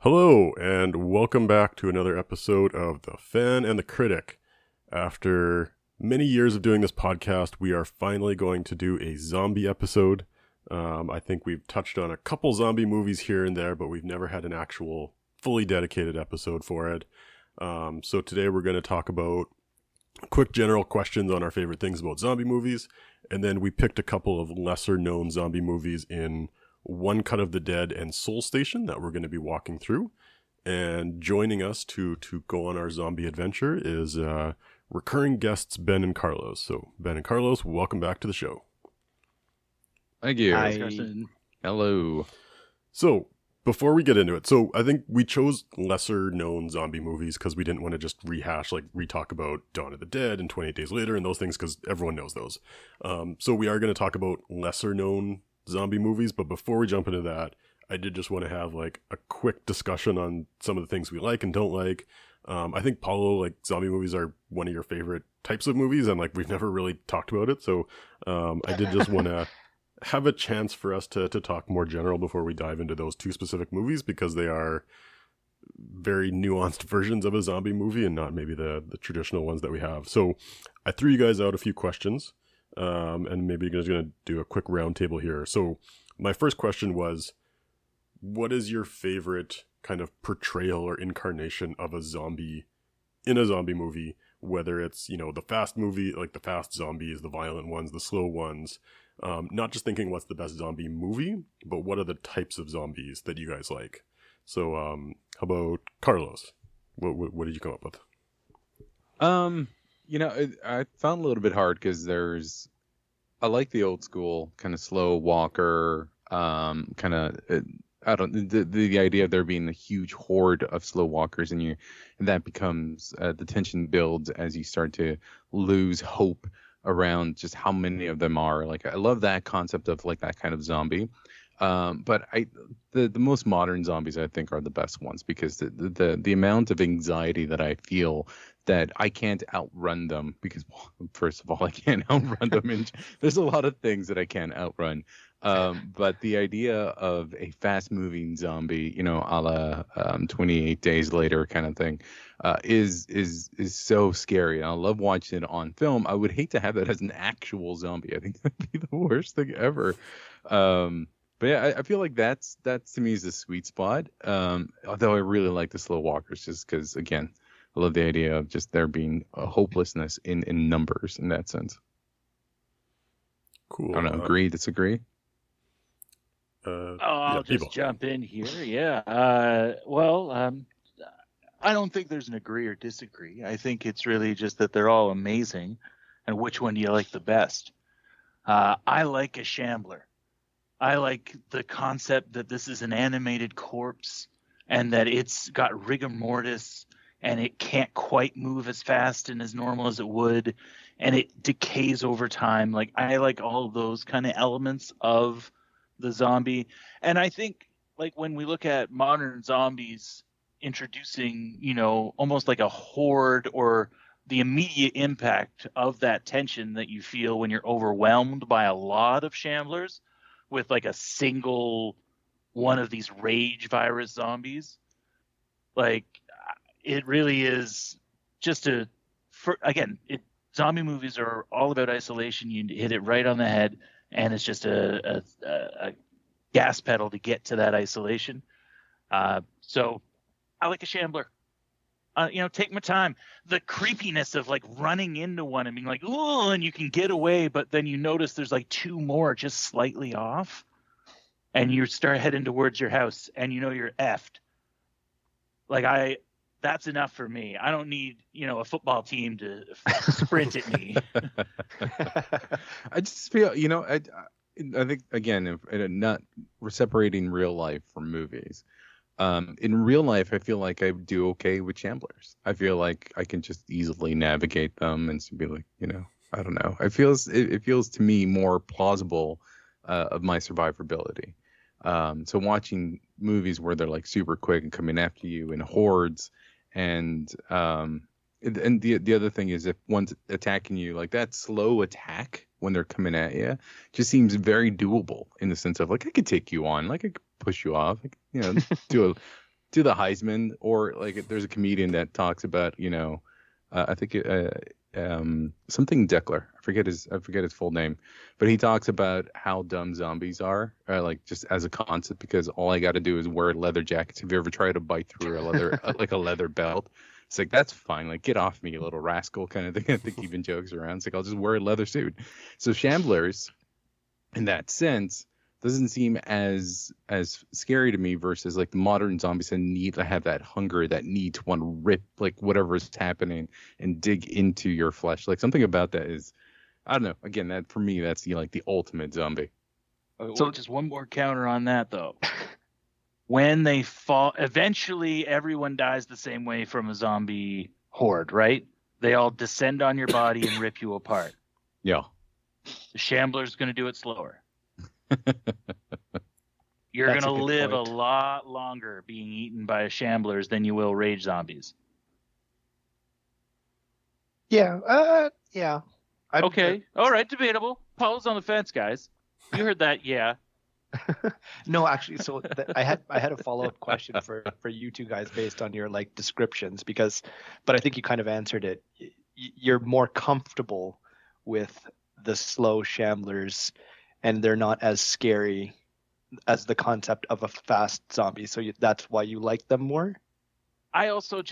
Hello, and welcome back to another episode of The Fan and the Critic. After many years of doing this podcast, we are finally going to do a zombie episode. I think we've touched on a couple zombie movies here and there, but we've never had an actual fully dedicated episode for it. So today we're going to talk about quick general questions on our favorite things about zombie movies, and then we picked a couple of lesser known zombie movies in One Cut of the Dead and Seoul Station that we're going to be walking through. And joining us to go on our zombie adventure is recurring guests Ben and Carlos. So Ben and Carlos, welcome back to the show. Thank you. Hi. Hello. So before we get into it, so I think we chose lesser known zombie movies because we didn't want to just re-talk about Dawn of the Dead and 28 Days Later and those things because everyone knows those. So we are going to talk about lesser known zombie movies, but before we jump into that, I did just want to have like a quick discussion on some of the things we like and don't like. I think Paulo, like zombie movies are one of your favorite types of movies, and like we've never really talked about it, so I did just want to have a chance for us to talk more general before we dive into those two specific movies, because they are very nuanced versions of a zombie movie and not maybe the traditional ones that we have. So I threw you guys out a few questions, and maybe you're just going to do a quick round table here. So my first question was, what is your favorite kind of portrayal or incarnation of a zombie in a zombie movie? Whether it's, you know, the fast movie, like the fast zombies, the violent ones, the slow ones. Not just thinking what's the best zombie movie, but what are the types of zombies that you guys like? So how about Carlos? What did you come up with? I found a little bit hard because I like the old school kind of slow walker, the idea of there being a huge horde of slow walkers and that becomes the tension builds as you start to lose hope around just how many of them are. Like, I love that concept of like that kind of zombie. But the most modern zombies I think are the best ones, because the amount of anxiety that I feel that I can't outrun them, because first of all, I can't outrun them, and there's a lot of things that I can't outrun. But the idea of a fast moving zombie, you know, a la 28 Days Later kind of thing, is so scary. And I love watching it on film. I would hate to have that as an actual zombie. I think that'd be the worst thing ever. But yeah, I feel like that to me is the sweet spot. Although I really like the slow walkers, just because, again, I love the idea of just there being a hopelessness in numbers in that sense. Cool. I don't know, agree, disagree? I'll just jump in here. Yeah. I don't think there's an agree or disagree. I think it's really just that they're all amazing, and which one do you like the best? I like a shambler. I like the concept that this is an animated corpse and that it's got rigor mortis and it can't quite move as fast and as normal as it would, and it decays over time. Like, I like all of those kind of elements of the zombie. And I think, like, when we look at modern zombies introducing, you know, almost like a horde or the immediate impact of that tension that you feel when you're overwhelmed by a lot of shamblers with like a single one of these rage virus zombies, like, it really is just zombie movies are all about isolation. You hit it right on the head, and it's just a gas pedal to get to that isolation. So I like a shambler. Take my time. The creepiness of like running into one and being like, oh, and you can get away, but then you notice there's like two more just slightly off, and you start heading towards your house, and you know you're effed. Like, that's enough for me. I don't need, a football team to sprint at me. I just feel, I think, again, we're separating real life from movies. In real life, I feel like I do okay with shamblers. I feel like I can just easily navigate them and be like, I don't know. It feels to me more plausible of my survivability. So watching movies where they're like super quick and coming after you in hordes, and the other thing is, if one's attacking you, like that slow attack when they're coming at you just seems very doable, in the sense of like, I could take you on, like I could push you off, like, to the Heisman, or like there's a comedian that talks about, I think something Deckler. I forget his full name, but he talks about how dumb zombies are, like just as a concept, because all I got to do is wear leather jackets. Have you ever tried to bite through a leather like a leather belt? It's like, that's fine. Like, get off me, you little rascal, kind of thing. I think even jokes around. It's like, I'll just wear a leather suit. So Shamblers, in that sense, doesn't seem as scary to me versus like the modern zombies that need to have that hunger, that need to want to rip like whatever is happening and dig into your flesh. Like something about that is, I don't know. Again, that for me, that's the ultimate zombie. So just one more counter on that though. When they fall, eventually everyone dies the same way from a zombie horde, right? They all descend on your body and rip you apart. Yeah. The Shambler's going to do it slower. You're going to live a lot longer being eaten by Shamblers than you will rage zombies. Yeah. Yeah. Okay. All right. Debatable. Paul's on the fence, guys. You heard that? Yeah. No, actually, so I had a follow-up question for you two guys based on your like descriptions, but I think you kind of answered it. You're more comfortable with the slow Shamblers, and they're not as scary as the concept of a fast zombie. So that's why you like them more? I also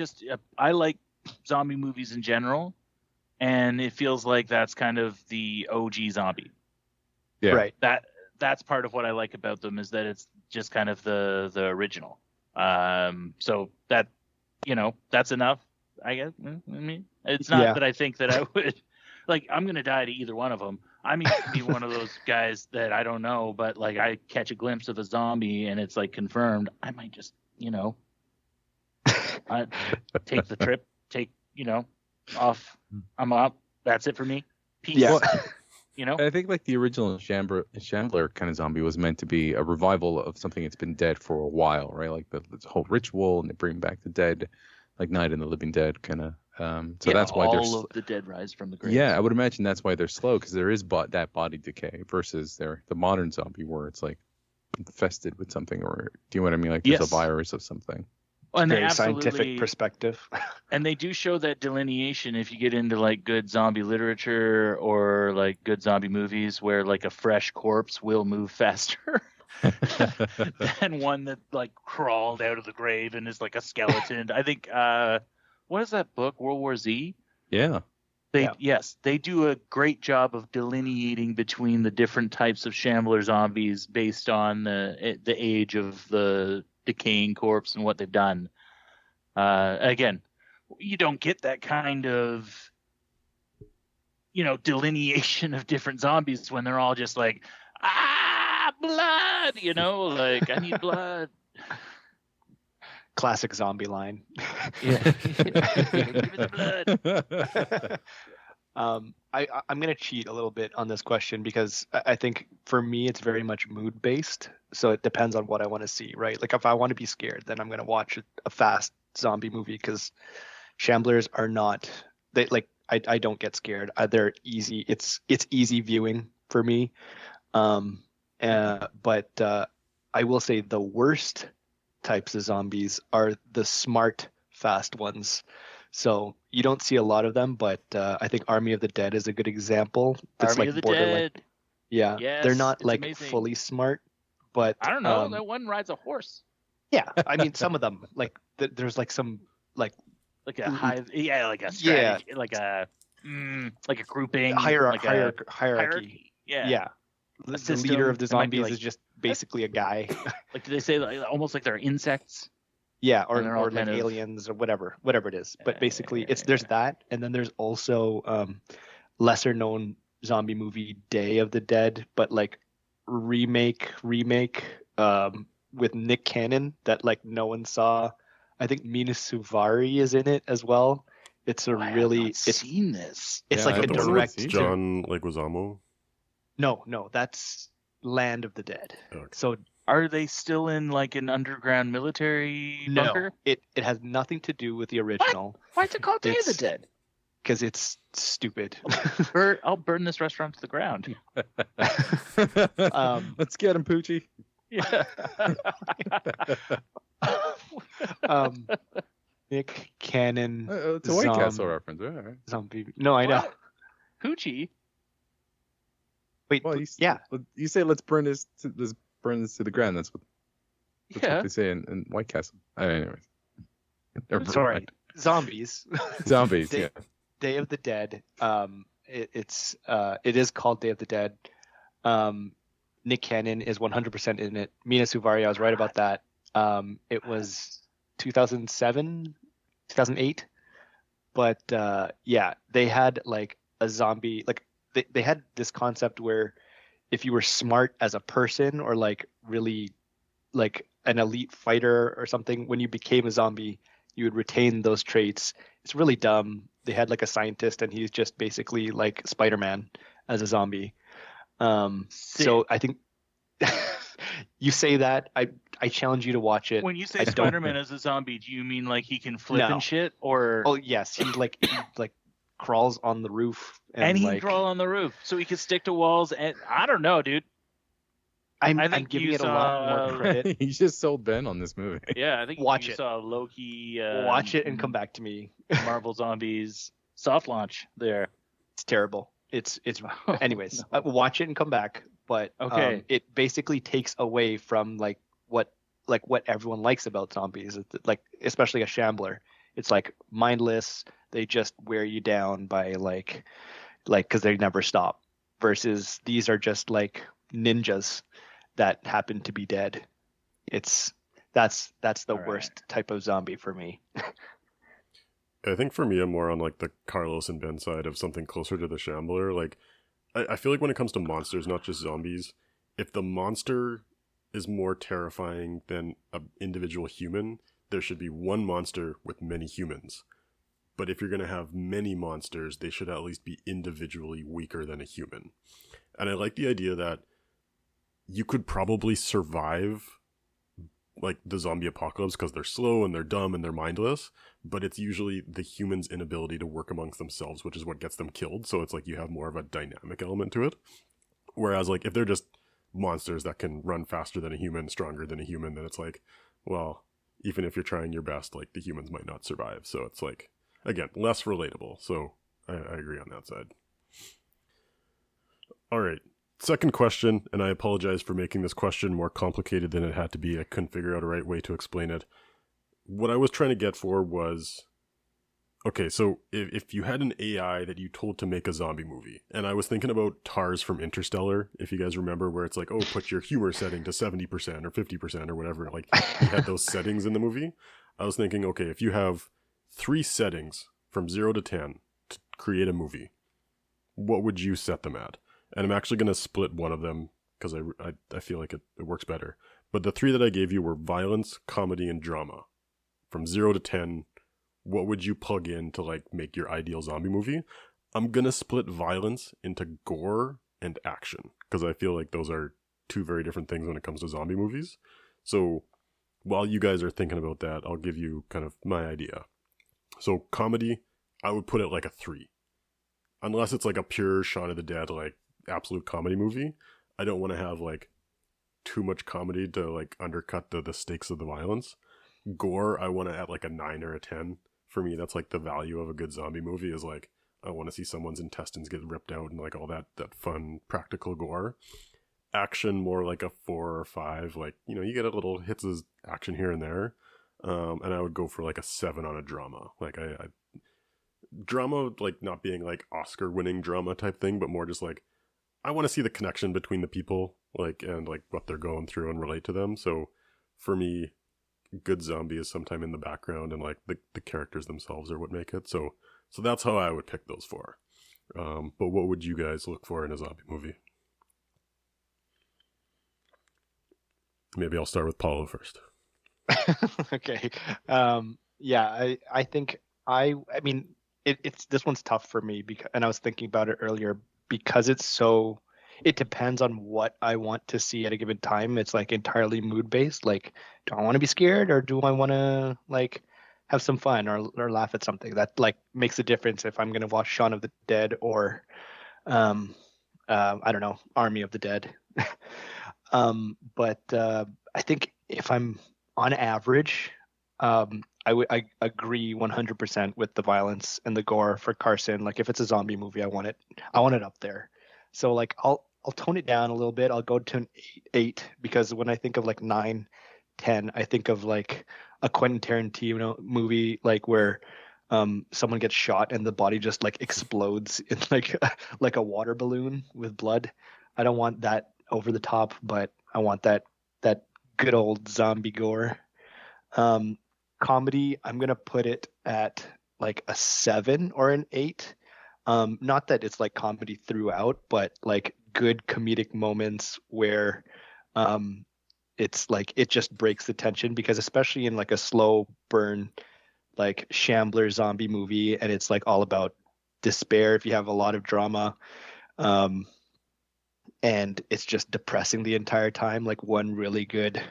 I like zombie movies in general, and it feels like that's kind of the OG zombie. Yeah. Right. That's part of what I like about them, is that it's just kind of the original. So that, that's enough, I guess. I mean, it's not that I think that I would, like, I'm going to die to either one of them. I mean, be one of those guys that I don't know, but like I catch a glimpse of a zombie and it's like confirmed. I might just, take the trip, off. I'm up. That's it for me. Peace. Yeah. I think like the original Shambler kind of zombie was meant to be a revival of something that's been dead for a while, right? Like the whole ritual, and they bring back the dead, like Night of the Living Dead kind of. That's why all of the dead rise from the grave. Yeah, I would imagine that's why they're slow, because there is that body decay versus the modern zombie where it's like infested with something, or do you know what I mean? Like there's a virus of something. And very scientific perspective. And they do show that delineation if you get into like good zombie literature or like good zombie movies, where like a fresh corpse will move faster than one that like crawled out of the grave and is like a skeleton. I think what is that book, World War Z? Yeah. Yes, they do a great job of delineating between the different types of Shambler zombies based on the age of the decaying corpse and what they've done. Again, you don't get that kind of delineation of different zombies when they're all just like, blood, like I need blood. Classic zombie line. Yeah. Give me the blood. I'm going to cheat a little bit on this question, because I think for me it's very much mood based. So it depends on what I want to see, right? Like if I want to be scared, then I'm going to watch a fast zombie movie, because Shamblers are not, I don't get scared. They're easy. It's easy viewing for me. But I will say the worst types of zombies are the smart, fast ones. So you don't see a lot of them, but I think Army of the Dead is a good example. It's Army of the Dead. Yeah, yes, they're not like amazing. Fully smart, but I don't know. That one rides a horse. Yeah, I mean some of them like there's like some like a hive. Yeah, like a strategy, like a grouping, hierarchy. Yeah. The leader of the zombies is just basically a guy. Like, do they say almost like they're insects? Yeah, or like aliens or whatever it is. But basically, there's that, and then there's also lesser known zombie movie Day of the Dead, but like remake with Nick Cannon that like no one saw. I think Mina Suvari is in it as well. It's a seen this. It's like a direct John Leguizamo. No, that's Land of the Dead. Okay. So are they still in like an underground military bunker? No, it has nothing to do with the original. Why is it called Day of the Dead? Because it's stupid. I'll burn this restaurant to the ground. Let's get him, Poochie. Yeah. um, Nick Cannon. It's a White Castle reference. All right. Zombie. No, I know. What? Hoochie. Wait. Well, yeah. You say let's burn this to the ground. That's what they say in White Castle. Anyways. Sorry. Mind. Zombies. Zombies. Day, yeah. Day of the Dead. It is called Day of the Dead. Nick Cannon is 100% in it. Mina Suvari, I was right about that. It was 2007, 2008. But yeah, they had like a zombie, like they had this concept where if you were smart as a person or like really like an elite fighter or something, when you became a zombie, you would retain those traits. It's really dumb. They had like a scientist and he's just basically like Spider-Man as a zombie. So I think you say that, I challenge you to watch it. When you say Spider-Man as a zombie, do you mean like he can flip and shit, or? Oh yes, he crawls on the roof and he can crawl on the roof, so he can stick to walls. And I don't know, dude. I'm giving it a lot more credit. He just sold Ben on this movie. Yeah, I think watch you it. saw Loki. Watch it and come back to me. Marvel Zombies soft launch there. It's terrible. It's anyways. Watch it and come back. But okay, it basically takes away from what everyone likes about zombies. Like especially a shambler. It's like mindless. They just wear you down by like because they never stop. Versus these are just like ninjas that happen to be dead. That's the worst type of zombie for me. I think for me, I'm more on like the Carlos and Ben side of something closer to the Shambler. Like, I feel like when it comes to monsters, not just zombies, if the monster is more terrifying than an individual human, there should be one monster with many humans. But if you're going to have many monsters, they should at least be individually weaker than a human. And I like the idea that you could probably survive like the zombie apocalypse because they're slow and they're dumb and they're mindless, but it's usually the humans' inability to work amongst themselves, which is what gets them killed. So it's like you have more of a dynamic element to it. Whereas like if they're just monsters that can run faster than a human, stronger than a human, then it's like, well, even if you're trying your best, like the humans might not survive. So it's like, again, less relatable. So I agree on that side. All right. Second question, and I apologize for making this question more complicated than it had to be. I couldn't figure out a right way to explain it. What I was trying to get for was, okay, so if you had an AI that you told to make a zombie movie, and I was thinking about TARS from Interstellar, if you guys remember, where it's like, oh, put your humor setting to 70% or 50% or whatever, like you had those settings in the movie. I was thinking, okay, if you have 3 settings from 0 to 10 to create a movie, what would you set them at? And I'm actually going to split one of them because I feel like it works better. But the 3 that I gave you were violence, comedy, and drama. From 0 to 10, what would you plug in to like make your ideal zombie movie? I'm going to split violence into gore and action because I feel like those are 2 very different things when it comes to zombie movies. So while you guys are thinking about that, I'll give you kind of my idea. So comedy, I would put it like a 3. Unless it's like a pure Shaun of the Dead, like absolute comedy movie. I don't want to have like too much comedy to like undercut the stakes of the violence. Gore, I want to add like a 9 or a 10. For me, that's like the value of a good zombie movie is like, I want to see someone's intestines get ripped out and like all that fun practical gore. Action, more like a 4 or 5. Like, you know, you get a little hits of action here and there. And I would go for like a 7 on a drama. Like I drama, like not being like Oscar winning drama type thing, but more just like, I want to see the connection between the people, like, and like what they're going through and relate to them. So for me, good zombie is sometime in the background and like the characters themselves are what make it. So that's how I would pick those 4. But what would you guys look for in a zombie movie? Maybe I'll start with Paulo first. Okay. Yeah, I think I mean it's this one's tough for me because, and I was thinking about it earlier, because it depends on what I want to see at a given time. It's like entirely mood based. Like, do I want to be scared or do I want to like have some fun or laugh at something? That like makes a difference if I'm going to watch Shaun of the Dead or I don't know, Army of the Dead. But I think if I'm on average, I agree 100% with the violence and the gore for Carson. Like if it's a zombie movie, I want it up there. So like I'll tone it down a little bit. I'll go to an eight because when I think of like 9, 10, I think of like a Quentin Tarantino movie, like where someone gets shot and the body just like explodes in like a water balloon with blood. I don't want that over the top, but I want that good old zombie gore. Comedy, I'm gonna put it at like a 7 or an 8. Not that it's like comedy throughout, but like good comedic moments where it's like it just breaks the tension, because especially in like a slow burn like Shambler zombie movie, and it's like all about despair, if you have a lot of drama, and it's just depressing the entire time, like one really good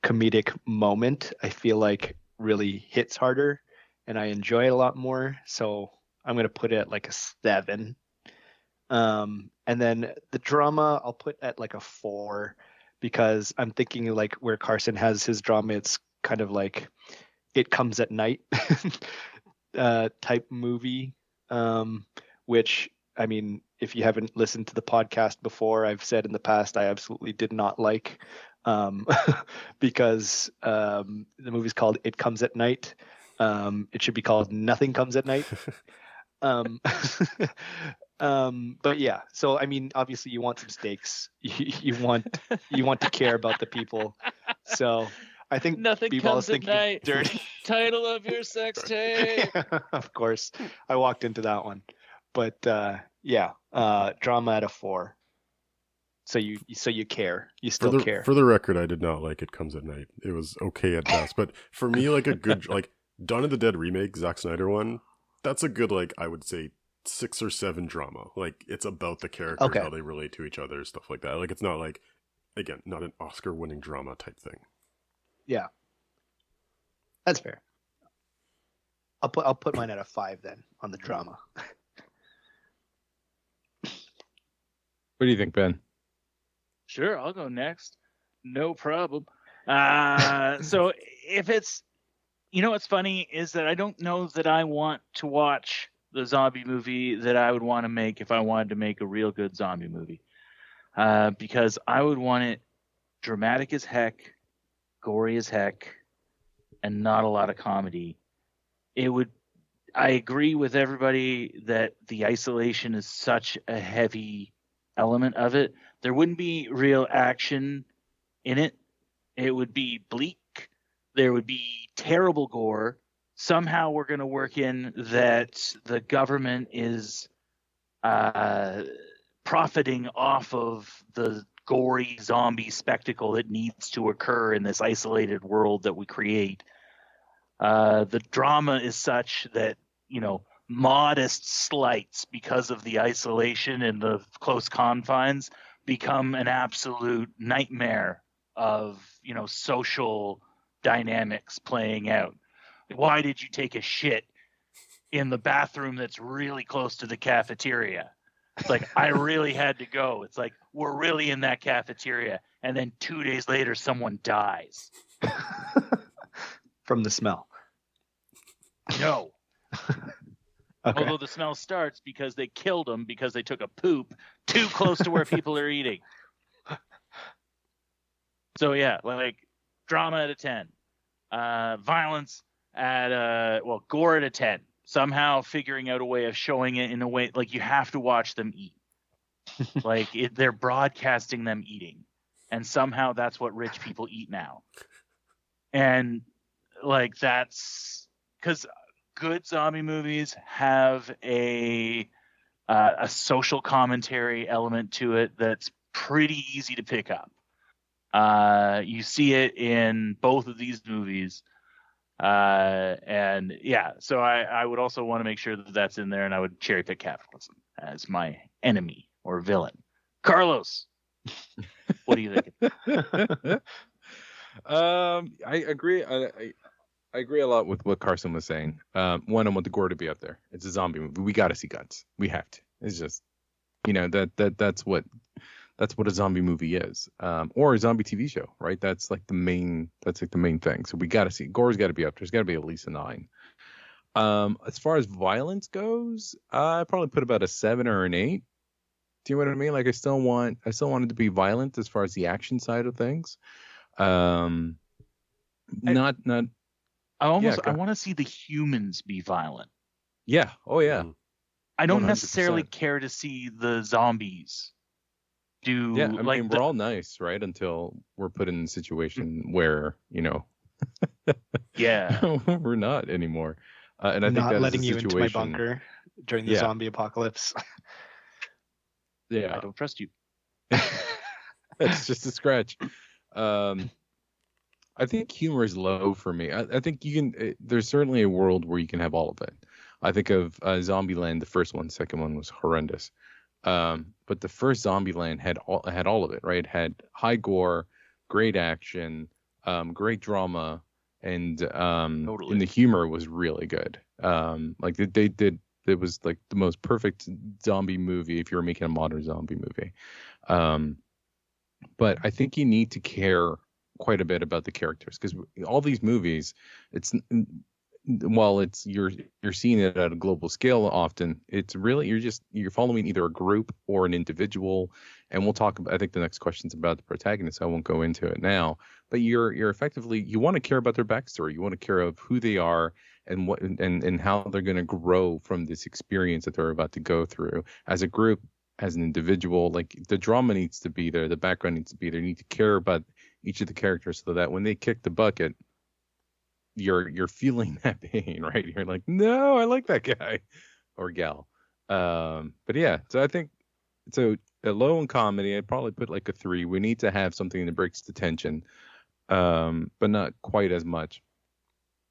comedic moment I feel like really hits harder and I enjoy it a lot more. So I'm going to put it at like a 7. And then the drama I'll put at like a 4, because I'm thinking like where Carson has his drama, it's kind of like It Comes at Night type movie, which, I mean, if you haven't listened to the podcast before, I've said in the past I absolutely did not like, because the movie's called It Comes at Night. It should be called Nothing Comes at Night. Um, but yeah, so I mean, obviously you want some stakes. You want to care about the people. So I think Nothing Bebop comes is at thinking night. dirty. Title of your sex tape. Of course, I walked into that one. But yeah, drama at a 4. So you care. You still care. For the record, I did not like It Comes at Night. It was okay at best. But for me, like a good, like Dawn of the Dead remake, Zack Snyder one, that's a good, like, I would say 6 or 7 drama. Like, it's about the characters, Okay. how they relate to each other, stuff like that. Like, it's not like, again, not an Oscar-winning drama type thing. Yeah, that's fair. I'll put mine at a 5 then on the drama. What do you think, Ben? Sure, I'll go next. No problem. So if it's, what's funny is that I don't know that I want to watch the zombie movie that I would want to make if I wanted to make a real good zombie movie. Because I would want it dramatic as heck, gory as heck, and not a lot of comedy. I agree with everybody that the isolation is such a heavy element of it. There wouldn't be real action in it. It would be bleak. There would be terrible gore. Somehow we're going to work in that the government is profiting off of the gory zombie spectacle that needs to occur in this isolated world that we create. The drama is such that, modest slights because of the isolation and the close confines become an absolute nightmare of, social dynamics playing out. Why did you take a shit in the bathroom that's really close to the cafeteria? It's like, I really had to go. It's like, we're really in that cafeteria. And then 2 days later, someone dies. From the smell. No. Okay. Although the smell starts because they killed them because they took a poop too close to where people are eating. So yeah, like drama at a 10. Violence at gore at a 10. Somehow figuring out a way of showing it in a way like you have to watch them eat. Like they're broadcasting them eating. And somehow that's what rich people eat now. And like that's because good zombie movies have a social commentary element to it that's pretty easy to pick up. You see it in both of these movies. And yeah, so I would also want to make sure that that's in there, and I would cherry pick capitalism as my enemy or villain. Carlos, what are you thinking? I agree. I agree a lot with what Carson was saying. One, I want the gore to be up there. It's a zombie movie. We got to see guts. We have to. It's just, that's what that's what a zombie movie is, or a zombie TV show, right? That's like the main thing. So we got to see gore's got to be up. There's got to be at least a 9. As far as violence goes, I probably put about a 7 or an 8. Do you know what I mean? Like I still want it to be violent as far as the action side of things. Not I almost yeah, I want to see the humans be violent. yeah. Oh yeah. I don't 100%. necessarily care to see the zombies do Yeah, I like mean, we're all nice, right? Until we're put in a situation where, yeah. we're not anymore. And I think Not that letting is a you into my situation. bunker during the Yeah. zombie apocalypse. Yeah, I don't trust you. it's just a scratch. I think humor is low for me. I think you can. There's certainly a world where you can have all of it. I think of Zombieland, the first one. Second one was horrendous. But the first Zombieland had all of it, right? It had high gore, great action, great drama, and Totally. and the humor was really good. Like they did. It was like the most perfect zombie movie if you were making a modern zombie movie. But I think you need to care quite a bit about the characters, because all these movies, while you're seeing it at a global scale often, it's really you're following either a group or an individual. And we'll talk about, I think the next question's about the protagonist, so I won't go into it now, but you're effectively, you want to care about their backstory, you want to care of who they are and what and how they're going to grow from this experience that they're about to go through as a group, as an individual. Like the drama needs to be there, the background needs to be there. You need to care about each of the characters so that when they kick the bucket, you're feeling that pain, right? You're like, no, I like that guy or gal. But yeah, so I think so. A low in comedy, I'd probably put like a 3. We need to have something that breaks the tension, but not quite as much.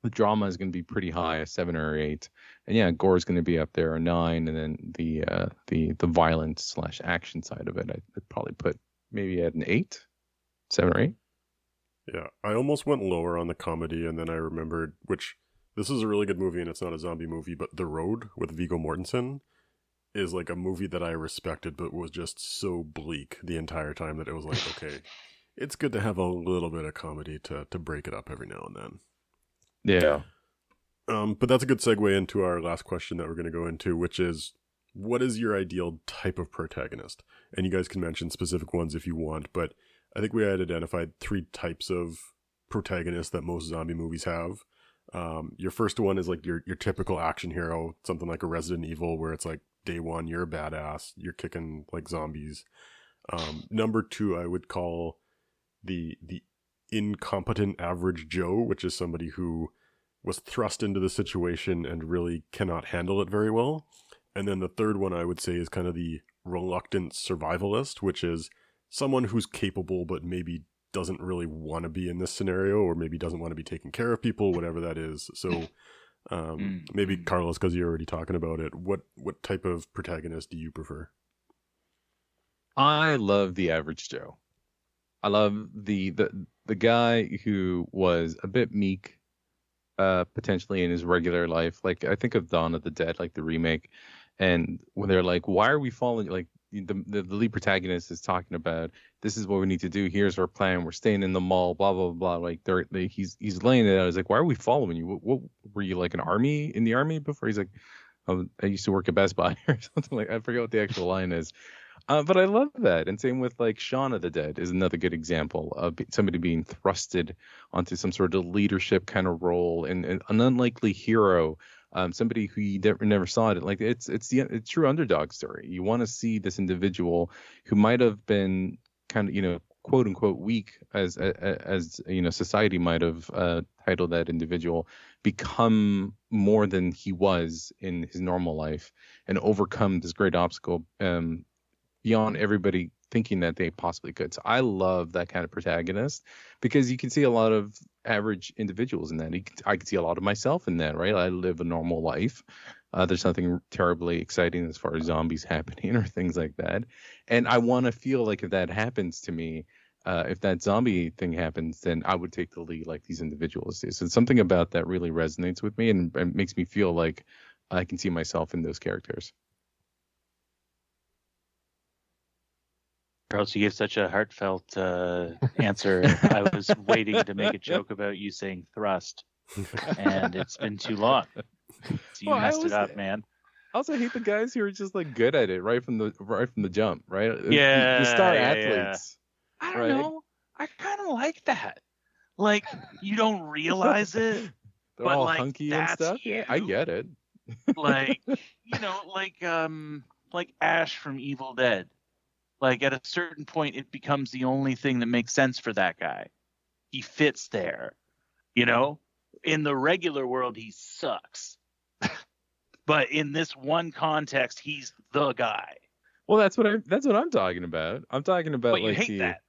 The drama is going to be pretty high, a 7 or 8, and yeah, gore is going to be up there, a 9, and then the violence / action side of it, I'd probably put maybe at an 8, 7 or 8. Yeah, I almost went lower on the comedy, and then I remembered, which this is a really good movie, and it's not a zombie movie, but The Road with Viggo Mortensen is like a movie that I respected, but was just so bleak the entire time that it was like, okay, it's good to have a little bit of comedy to break it up every now and then. Yeah. But that's a good segue into our last question that we're going to go into, which is, what is your ideal type of protagonist? And you guys can mention specific ones if you want, but I think we had identified 3 types of protagonists that most zombie movies have. Your first one is like your typical action hero, something like a Resident Evil, where it's like day one, you're a badass, you're kicking like zombies. Number 2, I would call the incompetent average Joe, which is somebody who was thrust into the situation and really cannot handle it very well. And then the third one I would say is kind of the reluctant survivalist, which is someone who's capable but maybe doesn't really want to be in this scenario, or maybe doesn't want to be taking care of people, whatever that is. So maybe Carlos, because you're already talking about it, what type of protagonist do you prefer? I love the average Joe. I love the guy who was a bit meek, potentially in his regular life. Like I think of Dawn of the Dead, like the remake, and when they're like, "Why are we falling?" Like the lead protagonist is talking about, "This is what we need to do. Here's our plan. We're staying in the mall." Blah blah blah. Like he's laying it out. He's like, "Why are we following you? What were you like in the army before?" He's like, "Oh, I used to work at Best Buy," or something like. I forget what the actual line is. But I love that. And same with like Shaun of the Dead is another good example of somebody being thrusted onto some sort of leadership kind of role, and an unlikely hero, somebody who you never saw it. Like it's the true underdog story. You want to see this individual who might have been kind of, quote unquote weak, as society might have titled that individual, become more than he was in his normal life and overcome this great obstacle, beyond everybody thinking that they possibly could. So I love that kind of protagonist, because you can see a lot of average individuals in that. I can see a lot of myself in that, right? I live a normal life. There's nothing terribly exciting as far as zombies happening or things like that. And I want to feel like if that happens to me, if that zombie thing happens, then I would take the lead like these individuals do. So something about that really resonates with me and makes me feel like I can see myself in those characters. Charles, you gave such a heartfelt answer. I was waiting to make a joke about you saying thrust, and it's been too long. So you Well, messed it up, man. I also hate the guys who are just like good at it right from the jump, right? Yeah, the star yeah. athletes. I don't right? know. I kind of like that. Like, you don't realize it, They're but all like hunky and that's stuff. you. Yeah, I get it. Like, like Ash from Evil Dead. Like at a certain point, it becomes the only thing that makes sense for that guy. He fits there, In the regular world, he sucks. But in this one context, he's the guy. Well, that's what I'm talking about. I'm talking about But you like hate that.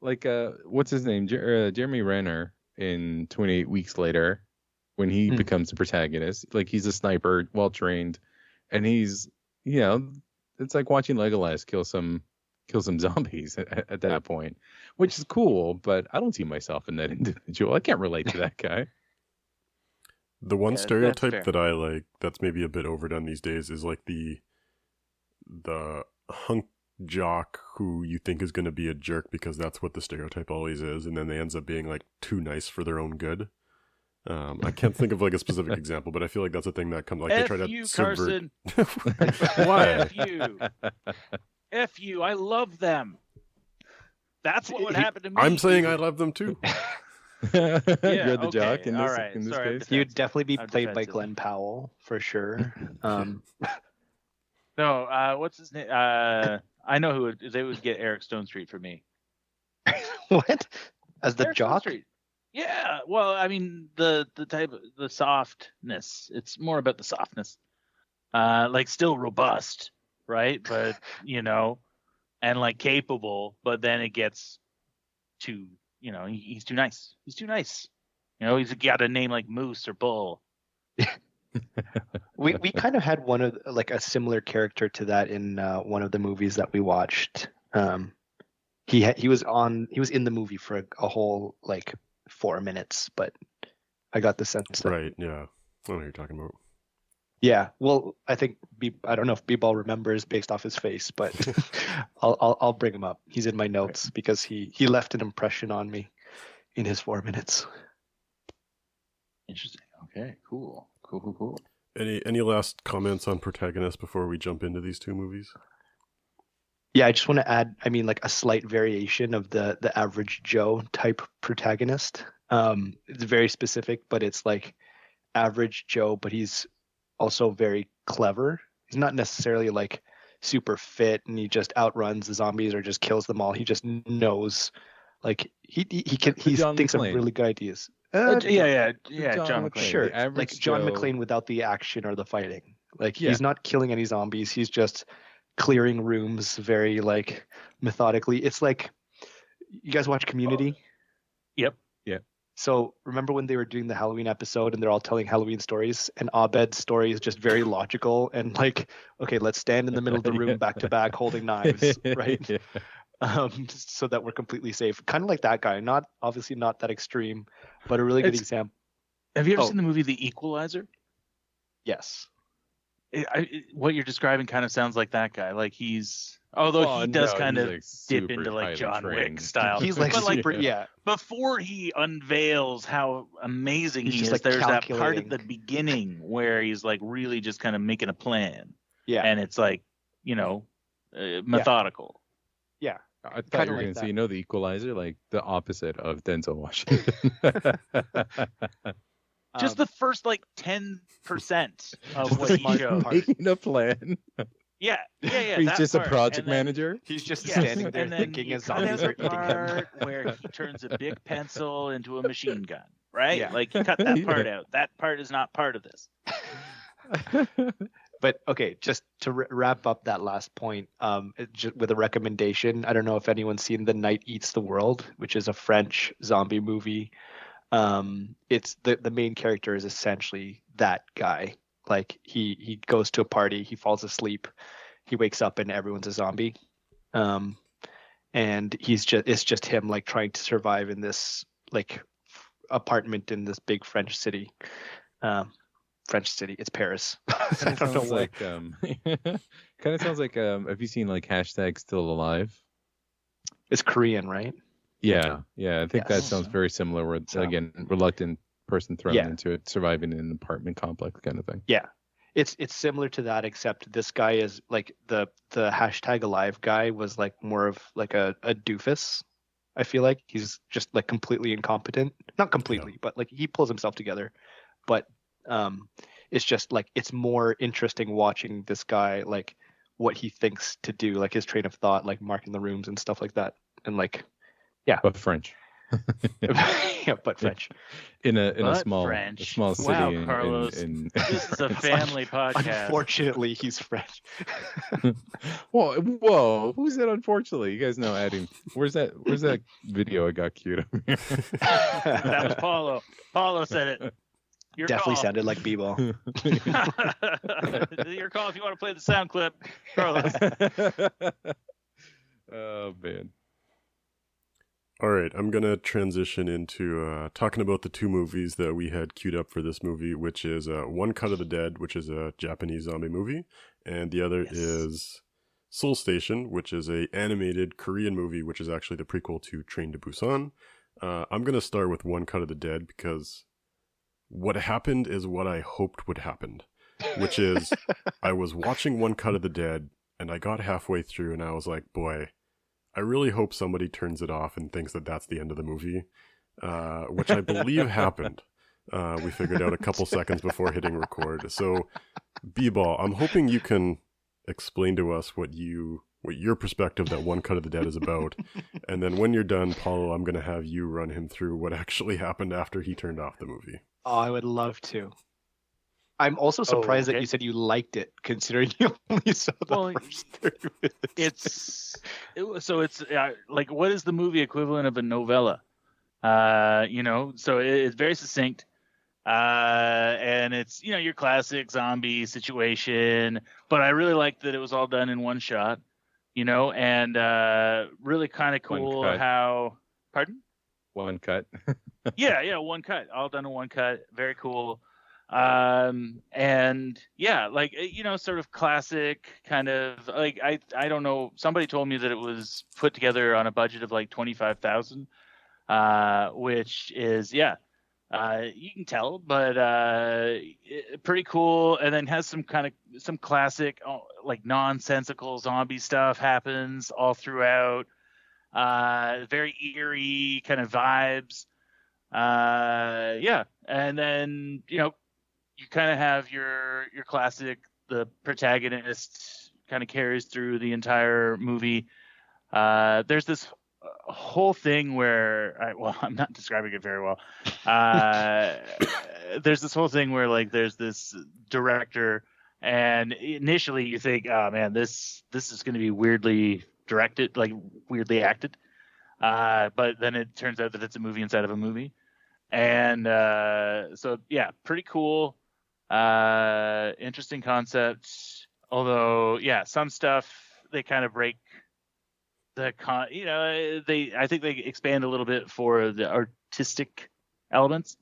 Like what's his name? Jeremy Renner in 28 Weeks Later, when he becomes the protagonist. Like he's a sniper, well trained, and he's it's like watching Legolas kill some zombies at that point, which is cool. But I don't see myself in that individual. I can't relate to that guy. The one stereotype fair. that I like that's maybe a bit overdone these days is like the hunk jock who you think is going to be a jerk because that's what the stereotype always is, and then they ends up being like too nice for their own good. I can't think of like a specific example, but I feel like that's a thing that comes like they try to subvert. Why? F you. I love them. That's what would happen to me. I'm saying I love them too. You're the jock in all this, right. in this Sorry, case. You'd definitely be I'm played by defensive. Glenn Powell for sure. No, what's his name? I know who they would get Eric Stone Street for me. What? As the Eric Stone jock? Street. Yeah. Well, I mean the type of the softness. It's more about the softness. Like still robust, right? But and like capable. But then it gets too. He's too nice. He's too nice. He's got a name like Moose or Bull. We kind of had one of like a similar character to that in one of the movies that we watched. He was in the movie for a whole like 4 minutes, but I got the sense that Right, yeah. I don't know what you're talking about. yeah. Well, I think I don't know if B-Ball remembers based off his face, but I'll bring him up. He's in my notes because he left an impression on me in his 4 minutes. Interesting. Okay. Cool. Any last comments on protagonists before we jump into these two movies? Yeah, I just want to add, like a slight variation of the average Joe type protagonist. It's very specific, but it's like average Joe, but he's also very clever. He's not necessarily like super fit and he just outruns the zombies or just kills them all. He just knows, like he thinks of really good ideas. Yeah. John McClane. Sure, average like John Joe. McClane without the action or the fighting. Like Yeah. he's not killing any zombies. He's just clearing rooms very like methodically. It's like, you guys watch Community? Yep. So remember when they were doing the Halloween episode and they're all telling Halloween stories, and Abed's story is just very logical and like, okay, let's stand in the middle of the room back to back holding knives, right? Yeah. So that we're completely safe. Kind of like that guy. Obviously not that extreme, but a really good example. Have you ever seen the movie The Equalizer? Yes. What you're describing kind of sounds like that guy. Like although he does kind of like dip super into like highly John trained. Wick style. He's like But, super, yeah. Before he unveils how amazing He's he just, is, like, there's that part at calculating. the beginning where he's like really just kind of making a plan. Yeah. And it's like, methodical. Yeah. I thought Kinda you were like going to say, that. the Equalizer, like the opposite of Denzel Washington. Just the first like 10% of Just what the he smart showed. part. Making a plan. Yeah. He's that just a part. project And then- manager. He's just Yes, standing there and then thinking you as cut zombies out are the eating him. part where he turns a big pencil into a machine gun, right? Yeah. Like you cut that part Yeah. out. That part is not part of this. But okay, just to wrap up that last point, with a recommendation. I don't know if anyone's seen The Night Eats the World, which is a French zombie movie. It's the main character is essentially that guy. Like he goes to a party, he falls asleep, he wakes up and everyone's a zombie. And it's just him like trying to survive in this like apartment in this big French city. It's Paris. I don't know Sounds why. like kind of sounds like have you seen like hashtag still alive? It's Korean, right? Yeah. I think that Yes. sounds very similar. Where So- again, reluctant person thrown Yeah. into it, surviving in an apartment complex kind of thing. Yeah. It's similar to that, except this guy is like the hashtag alive guy was like more of like a doofus. I feel like he's just like completely incompetent. Not completely, but like he pulls himself together. But it's just like it's more interesting watching this guy, like what he thinks to do, like his train of thought, like marking the rooms and stuff like that. And like But French. yeah, but French. In a But small French. small city Wow, in, Carlos. in This is a family podcast. Unfortunately, he's French. Whoa, who said unfortunately? You guys know adding where's that video I got queued up here? That was Paulo. Paulo said it. Your Definitely call. sounded like B-ball. Your call if you want to play the sound clip, Carlos. Oh man. All right, I'm going to transition into talking about the two movies that we had queued up for this movie, which is One Cut of the Dead, which is a Japanese zombie movie, and the other is Seoul Station, which is a animated Korean movie, which is actually the prequel to Train to Busan. I'm going to start with One Cut of the Dead because what happened is what I hoped would happen, which is I was watching One Cut of the Dead, and I got halfway through, and I was like, boy, I really hope somebody turns it off and thinks that that's the end of the movie, which I believe happened. We figured out a couple seconds before hitting record. So, B-Ball, I'm hoping you can explain to us what your perspective that One Cut of the Dead is about. And then when you're done, Paulo, I'm going to have you run him through what actually happened after he turned off the movie. Oh, I would love to. I'm also surprised that you said you liked it, considering you only saw the first 30 minutes. It's like, what is the movie equivalent of a novella? So it's very succinct, and it's your classic zombie situation. But I really liked that it was all done in one shot, and really kind of cool how. Pardon? One cut. yeah, one cut, all done in one cut. Very cool. And yeah, like, sort of classic kind of like, I don't know. Somebody told me that it was put together on a budget of like 25,000, which is, you can tell, but, pretty cool. And then has some classic, like nonsensical zombie stuff happens all throughout, very eerie kind of vibes. And then, you kind of have your classic, the protagonist kind of carries through the entire movie. There's this whole thing where, I'm not describing it very well. There's this whole thing where like there's this director, and initially you think, oh man, this is going to be weirdly directed, like weirdly acted. But then it turns out that it's a movie inside of a movie. And so yeah, pretty cool. Interesting concept, although some stuff they kind of break the I think they expand a little bit for the artistic elements,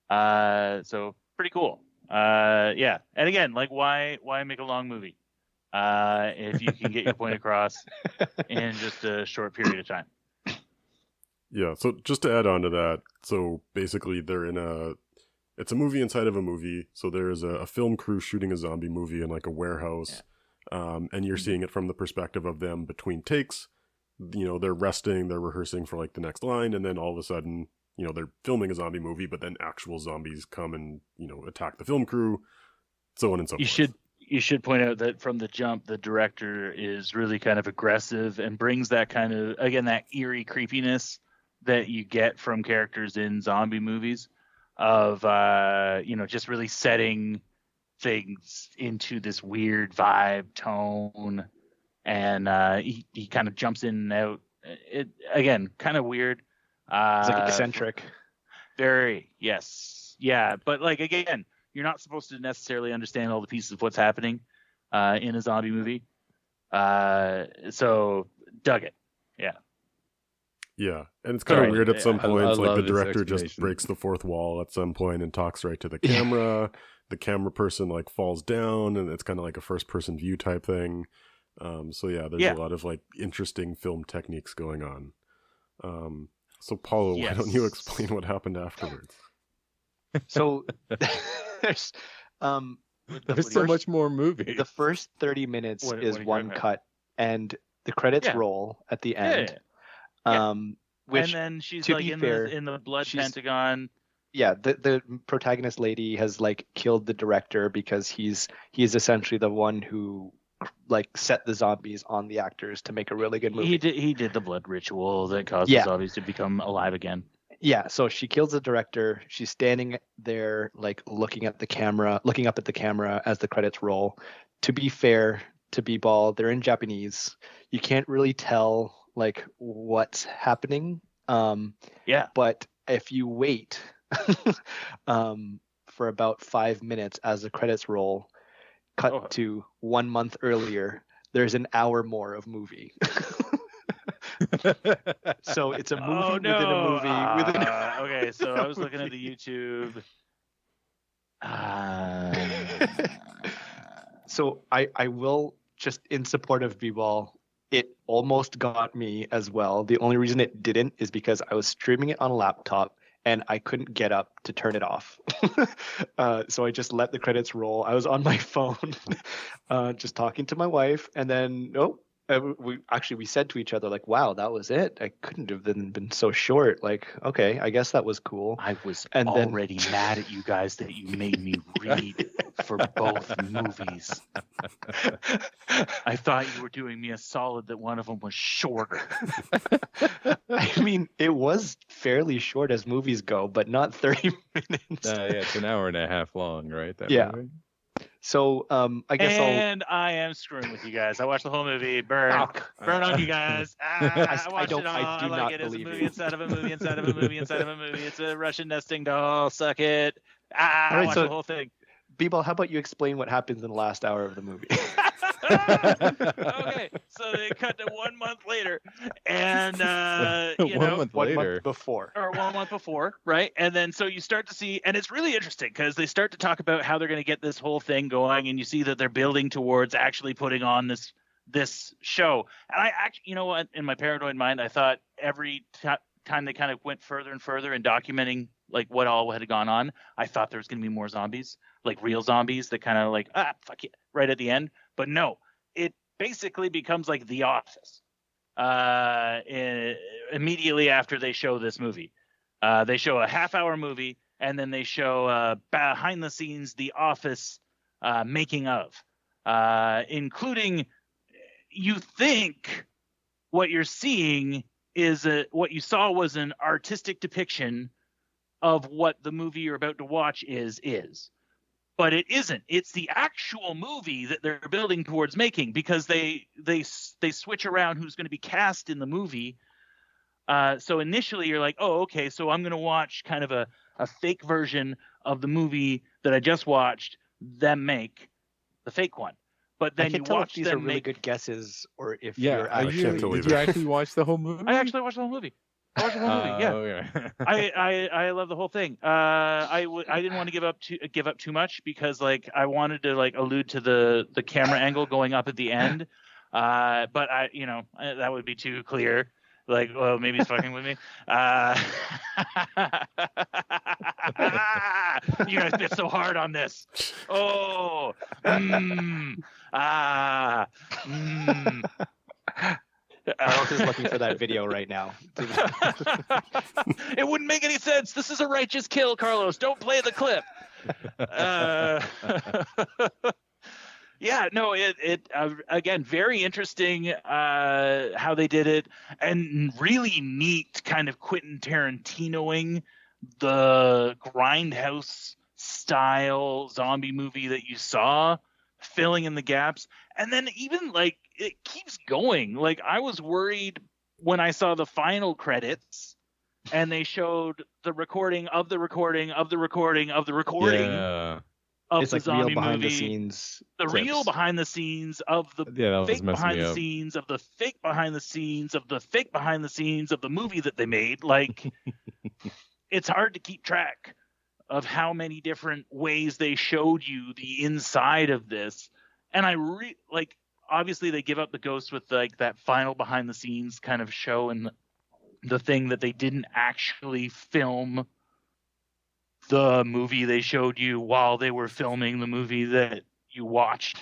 so pretty cool. And again, like, why make a long movie if you can get your point across in just a short period of time? Yeah, so just to add on to that, so basically it's a movie inside of a movie. So there's a film crew shooting a zombie movie in like a warehouse. And you're seeing it from the perspective of them between takes. They're resting, they're rehearsing for like the next line. And then all of a sudden, they're filming a zombie movie, but then actual zombies come and, attack the film crew, so on and so forth. You should point out that from the jump, the director is really kind of aggressive and brings that kind of, again, that eerie creepiness that you get from characters in zombie movies. Of just really setting things into this weird vibe tone, and he kind of jumps in and out. It again, kind of weird. It's like eccentric. Very, yes, yeah. But like, again, you're not supposed to necessarily understand all the pieces of what's happening in a zombie movie. So dug it. Yeah. Yeah, and it's kind of weird at some points. I like the love director this just breaks the fourth wall at some point and talks right to the camera. The camera person like falls down, and it's kind of like a first-person view type thing. So yeah, there's a lot of like interesting film techniques going on. So Paulo, why don't you explain what happened afterwards? So there's there's so much more movie. The first 30 minutes is one cut, and the credits roll at the end. Which, and then she's to like be fair, in the blood pentagon. Yeah, the protagonist lady has like killed the director because he's essentially the one who like set the zombies on the actors to make a really good movie. He did the blood ritual that caused the zombies to become alive again. Yeah, so she kills the director. She's standing there like looking up at the camera as the credits roll. To be fair to B-Ball, they're in Japanese. You can't really tell like what's happening. But if you wait for about 5 minutes as the credits roll, cut to 1 month earlier, there's an hour more of movie. So it's a movie within a movie. Okay, so I was looking at the YouTube. So I will, just in support of B-Ball, it almost got me as well. The only reason it didn't is because I was streaming it on a laptop and I couldn't get up to turn it off. So I just let the credits roll. I was on my phone just talking to my wife, and then we said to each other like, wow, that was it. I couldn't have been so short. Like, okay, I guess that was cool. I was already mad at you guys that you made me read for both movies. I thought you were doing me a solid that one of them was shorter. I mean, it was fairly short as movies go, but not 30 minutes. Yeah, it's an hour and a half long, right? That movie? So I guess I am screwing with you guys. I watched the whole movie. Burn on you guys. I watched it all. I like it. It's a movie inside of a movie inside of a movie inside of a movie. It's a Russian nesting doll. Suck it. I watched the whole thing. B-Ball, how about you explain what happens in the last hour of the movie? Okay, so they cut to 1 month later, and 1 month later, 1 month before, or 1 month before, right? And then so you start to see, and it's really interesting because they start to talk about how they're going to get this whole thing going, and you see that they're building towards actually putting on this show. And I actually, you know what, in my paranoid mind, I thought every time they kind of went further and further in documenting like what all had gone on, I thought there was going to be more zombies, like real zombies that kind of like fuck it right at the end. But no, it basically becomes like The Office immediately after they show this movie. They show a half-hour movie, and then they show behind the scenes The Office making of, including, you think what you're seeing is what you saw was an artistic depiction of what the movie you're about to watch is. But it isn't. It's the actual movie that they're building towards making, because they switch around who's going to be cast in the movie. So initially you're like, oh, okay, so I'm going to watch kind of a fake version of the movie that I just watched, them make the fake one. But then you watch these them are really make good guesses, or if did you actually watch the whole movie? I actually watched the whole movie. I watched the whole movie. Yeah. I love the whole thing. I didn't want to give up too much, because like I wanted to like allude to the camera angle going up at the end. But that would be too clear. Like, well, maybe he's fucking with me. You guys bit so hard on this. Oh. Carlos is looking for that video right now. It wouldn't make any sense. This is a righteous kill, Carlos. Don't play the clip. Yeah, no, it again, very interesting how they did it, and really neat kind of Quentin Tarantinoing the grindhouse style zombie movie that you saw, filling in the gaps. And then even like it keeps going. Like I was worried when I saw the final credits and they showed the recording of the recording of the recording of the recording. Yeah. Of it's the like zombie real behind movie, the scenes. the clips. real behind the scenes of the fake behind the scenes of the fake behind the scenes of the fake behind the scenes of the movie that they made. Like, it's hard to keep track of how many different ways they showed you the inside of this. And I like obviously they give up the ghost with like that final behind the scenes kind of show, and the thing that they didn't actually film the movie they showed you while they were filming the movie that you watched.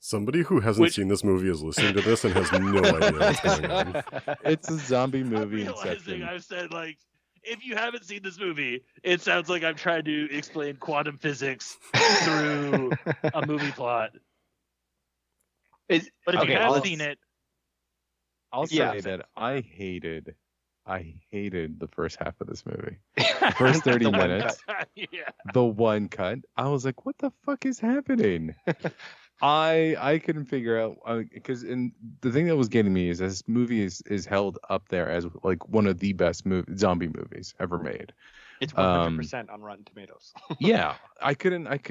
Somebody who hasn't seen this movie is listening to this and has no idea what's going on. It's a zombie I'm movie. realizing Inception. I've said, like, if you haven't seen this movie, it sounds like I'm trying to explain quantum physics through a movie plot. But if you have seen it, I'll say that I hated the first half of this movie. The first 30 minutes. Yeah. The one cut. I was like, what the fuck is happening? I couldn't figure out, because the thing that was getting me is this movie is held up there as like one of the best zombie movies ever made. It's 100% on Rotten Tomatoes. Yeah, I couldn't put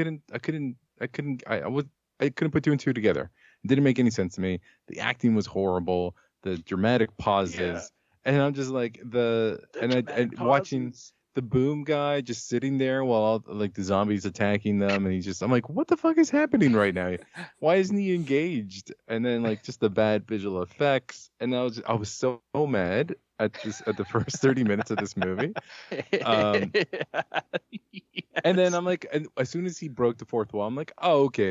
two and two together. It didn't make any sense to me. The acting was horrible. The dramatic pauses, and I'm just like and watching the boom guy just sitting there while all, like the zombies attacking them, and I'm like, what the fuck is happening right now? Why isn't he engaged? And then like just the bad visual effects, and I was so mad at the first 30 minutes of this movie. And then I'm like, and as soon as he broke the fourth wall, I'm like, oh, okay,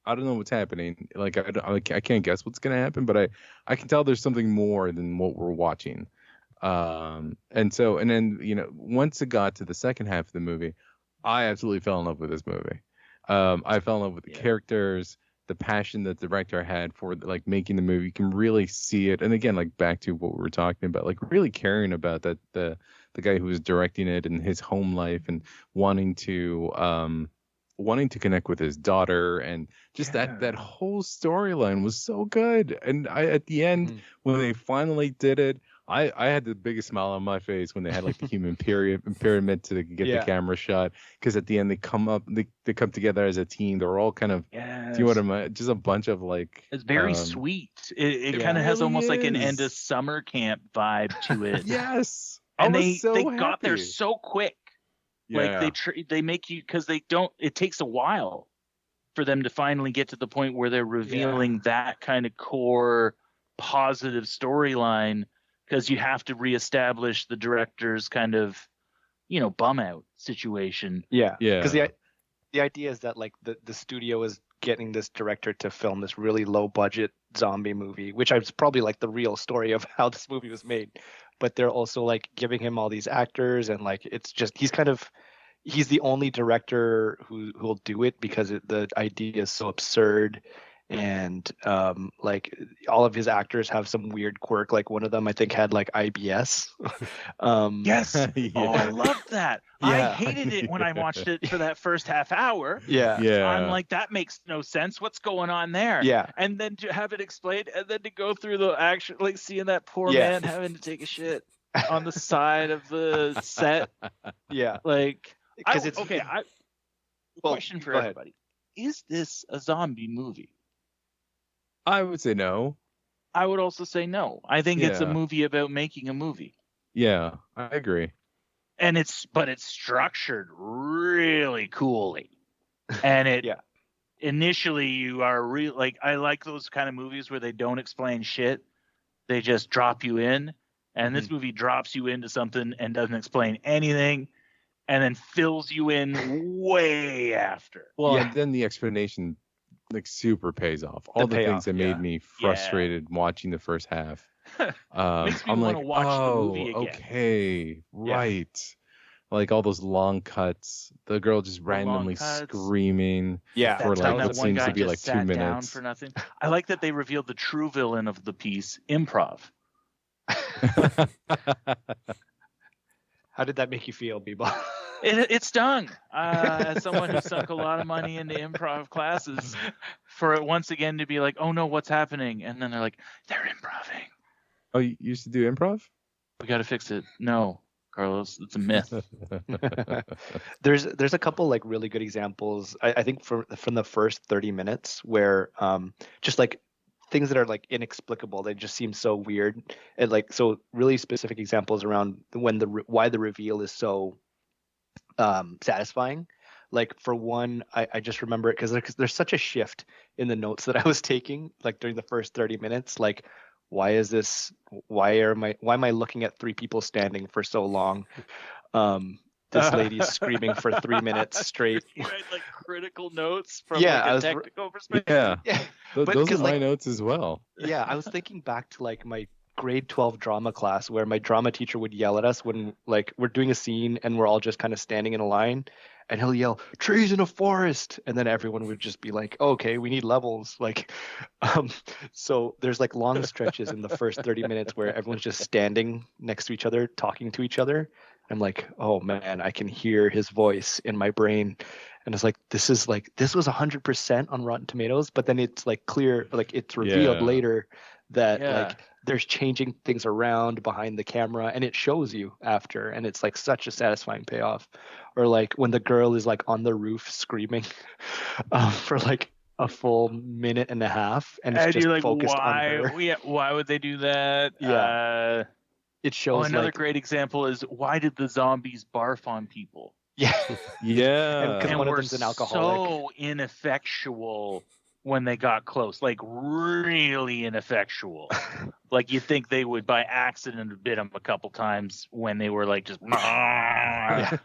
I don't know what's happening. Like I can't guess what's gonna happen, but I can tell there's something more than what we're watching. And then, you know, once it got to the second half of the movie, I absolutely fell in love with this movie. I fell in love with the characters, the passion that the director had for like making the movie. You can really see it. And again, like back to what we were talking about, like really caring about that the guy who was directing it and his home life and wanting to connect with his daughter, and just that whole storyline was so good. And at the end, when they finally did it, I had the biggest smile on my face when they had like the human pyramid to get the camera shot, because at the end they come together as a team. They're all kind of, do you know what I mean? Just a bunch of like, it's very sweet. It kind of has almost like an end of summer camp vibe to it. Yes, and they got there so quick. Yeah. Like they make you, because it takes a while for them to finally get to the point where they're revealing that kind of core positive storyline, because you have to reestablish the director's kind of, you know, bum out situation. Yeah. Because the idea is that like the studio is getting this director to film this really low budget zombie movie, which is probably like the real story of how this movie was made. But they're also like giving him all these actors, and like it's just he's the only director who'll do it, because the idea is so absurd, and like all of his actors have some weird quirk. Like one of them I think had like IBS. Yes. Oh, I loved that. I hated it when I watched it for that first half hour. I'm like, that makes no sense. What's going on there? And then to have it explained, and then to go through the action, like seeing that poor man having to take a shit on the side of the set. Like, because it's okay. Question for everybody: is this a zombie movie? I would say no. I would also say no. I think it's a movie about making a movie. Yeah, I agree. And it's structured really coolly. And initially you are like, I like those kind of movies where they don't explain shit. They just drop you in. And this movie drops you into something and doesn't explain anything, and then fills you in way after. Well, and then the explanation like super pays off. All the things that made me frustrated watching the first half. Makes me I'm want like, to watch the movie again. Okay, right. Like all those long cuts, the girl just randomly screaming for like what seems to be like 2 minutes. Down for nothing. I like that they revealed the true villain of the piece, improv. How did that make you feel, Bebo? It stung. As someone who sunk a lot of money into improv classes, for it once again to be like, oh no, what's happening? And then they're like, they're improving. Oh, you used to do improv? We got to fix it. No, Carlos, it's a myth. There's a couple like really good examples. I think from the first 30 minutes where just like things that are like inexplicable, they just seem so weird, and like so really specific examples around why the reveal is so satisfying. like for one, I just remember it because there's such a shift in the notes that I was taking, like during the first 30 minutes. Like, why is this? Why am I looking at three people standing for so long? This lady's screaming for 3 minutes straight. You had like critical notes from Yeah, like I a was technical perspective. Yeah, Yeah, those are 'cause, my like, notes as well. yeah, I was thinking back to like my grade 12 drama class where my drama teacher would yell at us when like we're doing a scene and we're all just kind of standing in a line, and he'll yell trees in a forest, and then everyone would just be like, okay, we need levels, like so there's like long stretches in the first 30 minutes where everyone's just standing next to each other talking to each other. I'm like, oh man, I can hear his voice in my brain. And it's like, this was 100% on Rotten Tomatoes, but then it's like clear, like it's revealed Yeah. later that Yeah. like there's changing things around behind the camera, and it shows you after, and it's like such a satisfying payoff. Or like when the girl is like on the roof screaming for like a full minute and a half, and it's And just you're like, focused on why? her. Why would they do that? Yeah. It shows Another like great example is why did the zombies barf on people? yeah. Yeah. Because And one of were them's an alcoholic. so ineffectual when they got close, like really ineffectual. Like you think they would by accident have bit them a couple times when they were like just, Yeah.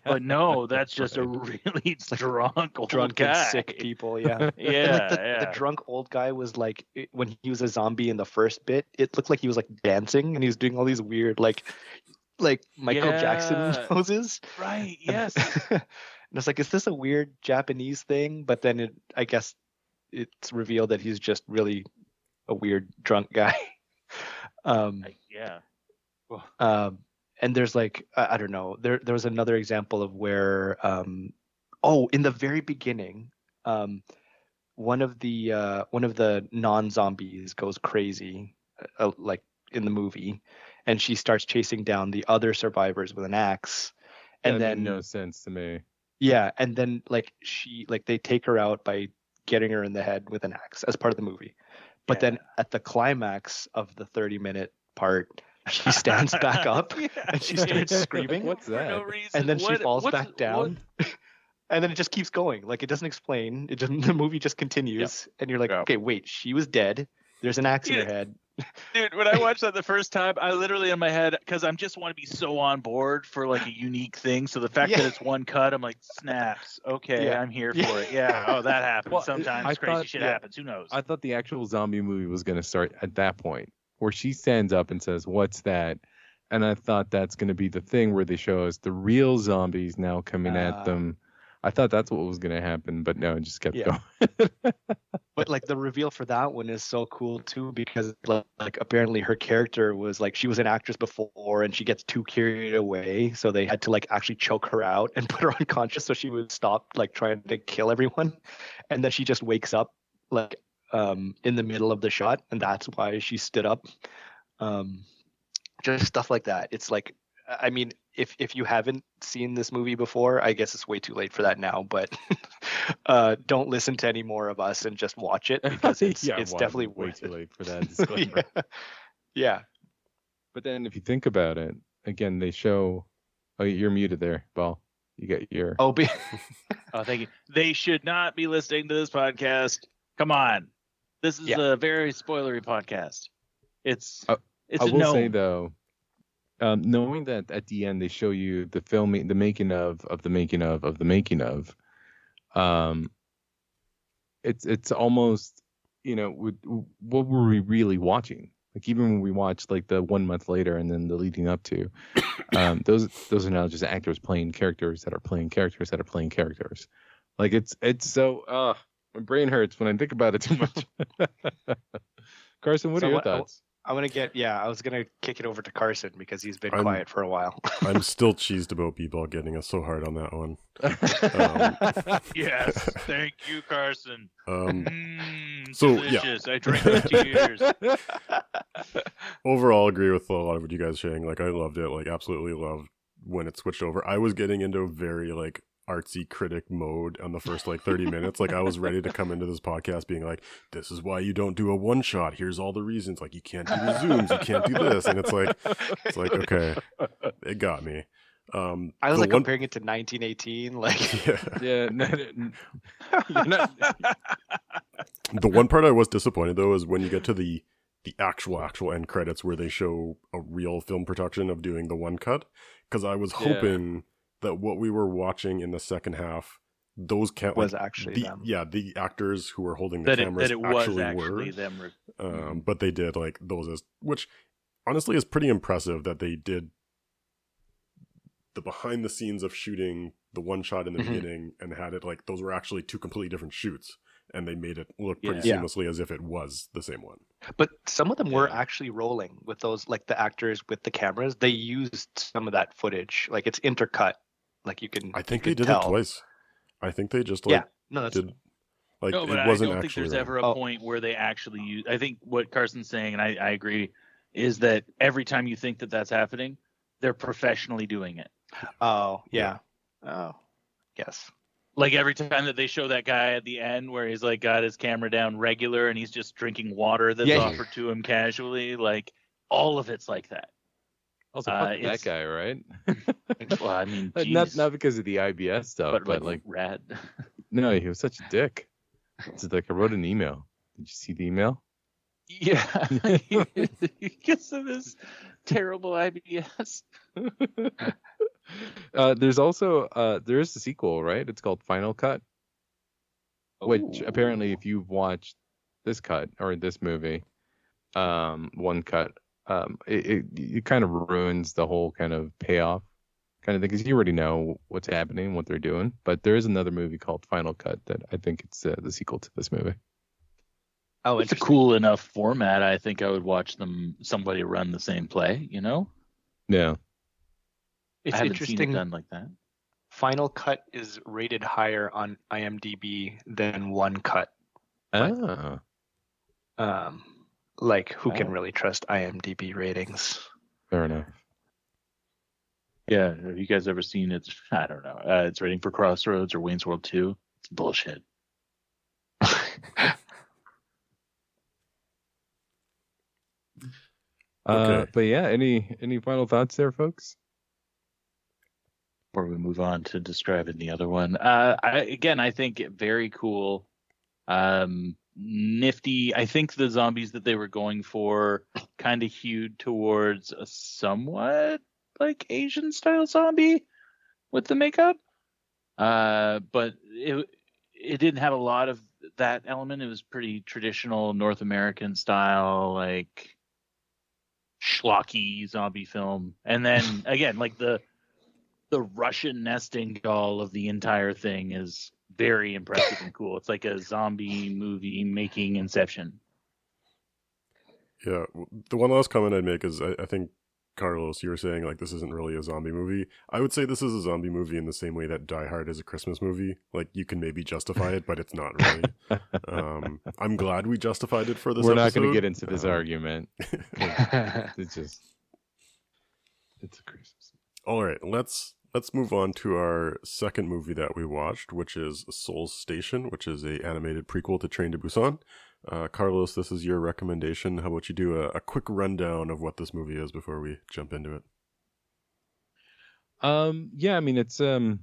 but no, that's just a really drunk old Drunk guy. and sick people, yeah. Yeah, And like the yeah. drunk old guy was like when he was a zombie in the first bit, it looked like he was like dancing and he was doing all these weird like Michael Jackson Yeah. poses. Right. Yes. And it's like, is this a weird Japanese thing? But then I guess it's revealed that he's just really a weird drunk guy. Yeah. And there's like I don't know. There was another example of where in the very beginning, one of the non-zombies goes crazy, like in the movie, and she starts chasing down the other survivors with an axe, and That then made no sense to me. yeah, and then like they take her out by getting her in the head with an axe as part of the movie, but then at the climax of the 30-minute part, she stands back up and she starts screaming. What's For that? no reason. And then she falls What's- back down. And then it just keeps going. Like it doesn't explain. It just the movie just continues. And you're like, Yeah. okay, wait, she was dead. There's an axe in her head. Dude, when I watched that the first time, I literally in my head, because I just want to be so on board for like a unique thing. So the fact Yeah. that it's one cut, I'm like, snaps. Okay, Yeah. I'm here for it. Yeah. Oh, that happens. Well, Sometimes I crazy thought- shit yeah. happens. Who knows? I thought the actual zombie movie was going to start at that point, where she stands up and says, "What's that?" And I thought that's going to be the thing where they show us the real zombies now coming at them. I thought that's what was going to happen, but no, it just kept Yeah. going. But like the reveal for that one is so cool too, because like apparently her character was like, she was an actress before and she gets too carried away, so they had to like actually choke her out and put her unconscious so she would stop like trying to kill everyone, and then she just wakes up like in the middle of the shot, and that's why she stood up. Just stuff like that. It's like, I mean, if you haven't seen this movie before, I guess it's way too late for that now, but don't listen to any more of us and just watch it, because it's definitely way worth too it. late for that disclaimer. Yeah. But then if you think about it, again, they show. Oh, you're muted there, Ball. You got your. Oh, Oh, thank you. They should not be listening to this podcast. Come on. This is a very spoilery podcast. It's I a will no. say though, knowing that at the end they show you the filming, the making of the making of the making of, it's almost, you know, what were we really watching? Like even when we watched like the 1 month later and then the leading up to, those are now just actors playing characters that are playing characters that are playing characters. Like it's so my brain hurts when I think about it too much. Carson, what are your thoughts? I was gonna kick it over to Carson because he's been I'm- quiet for a while. I'm still cheesed about B-Ball getting us so hard on that one. Yes. Thank you, Carson. So, yeah. Delicious. I drank for 2 years. Overall, agree with a lot of what you guys are saying. Like, I loved it. Like, absolutely loved when it switched over. I was getting into a very, like, artsy critic mode on the first, like, 30 minutes. Like, I was ready to come into this podcast being like, this is why you don't do a one-shot. Here's all the reasons. Like, you can't do the zooms. You can't do this. And it's like, okay, it got me. I was the like one- comparing it to 1918. Like, Yeah. Yeah, you're not, The one part I was disappointed though is when you get to the actual end credits where they show a real film production of doing the one cut, because I was hoping that what we were watching in the second half, those was actually them. the actors who were holding the cameras that it was actually actually were. them. But they did like those as, which honestly is pretty impressive that they did the behind the scenes of shooting the one shot in the beginning and had it like those were actually two completely different shoots, and they made it look pretty seamlessly as if it was the same one. But some of them were actually rolling with those, like the actors with the cameras. They used some of that footage, like it's intercut, like you can. I think they did it twice. I think they just did. Like, no, but it wasn't I don't think actually there's wrong. ever a point where they actually use. I think what Carson's saying, and I agree, is that every time you think that that's happening, they're professionally doing it. Oh yeah. Oh, yes. Like every time that they show that guy at the end where he's like got his camera down regular and he's just drinking water that's offered to him casually, like all of it's like that. also fuck that guy, right? Well, I mean, not because of the IBS stuff, but like rad. No, he was such a dick. It's like I wrote an email. Did you see the email? Yeah, because of his terrible IBS. There's also there is a sequel, right? It's called Final Cut, which apparently, if you've watched this cut or this movie, one cut, it kind of ruins the whole kind of payoff kind of thing because you already know what's happening, what they're doing. But there is another movie called Final Cut that I think it's the sequel to this movie. Oh, it's a cool enough format. I think I would watch somebody run the same play. You know? Yeah. It's I haven't interesting. seen it done like that. Final Cut is rated higher on IMDb than One Cut. Like who can really trust IMDb ratings? Fair enough. Yeah, have you guys ever seen it? I don't know. It's rating for Crossroads or Wayne's World 2. It's bullshit. Okay. But yeah, any final thoughts there, folks? Before we move on to describing the other one, I think very cool, nifty. I think the zombies that they were going for kind of hewed towards a somewhat like Asian style zombie with the makeup, but it didn't have a lot of that element. It was pretty traditional North American style, like schlocky zombie film. And then again, like the Russian nesting doll of the entire thing is very impressive and cool. It's like a zombie movie making Inception. Yeah, the one last comment I'd make is I think, Carlos, you were saying like this isn't really a zombie movie. I would say this is a zombie movie in the same way that Die Hard is a Christmas movie. Like you can maybe justify it, but it's not really. I'm glad we justified it for this We're episode. not going to get into this argument. It's a Christmas. All right, let's move on to our second movie that we watched, which is Seoul Station, which is a animated prequel to Train to Busan. Carlos, this is your recommendation. How about you do a quick rundown of what this movie is before we jump into it? Yeah, I mean it's funny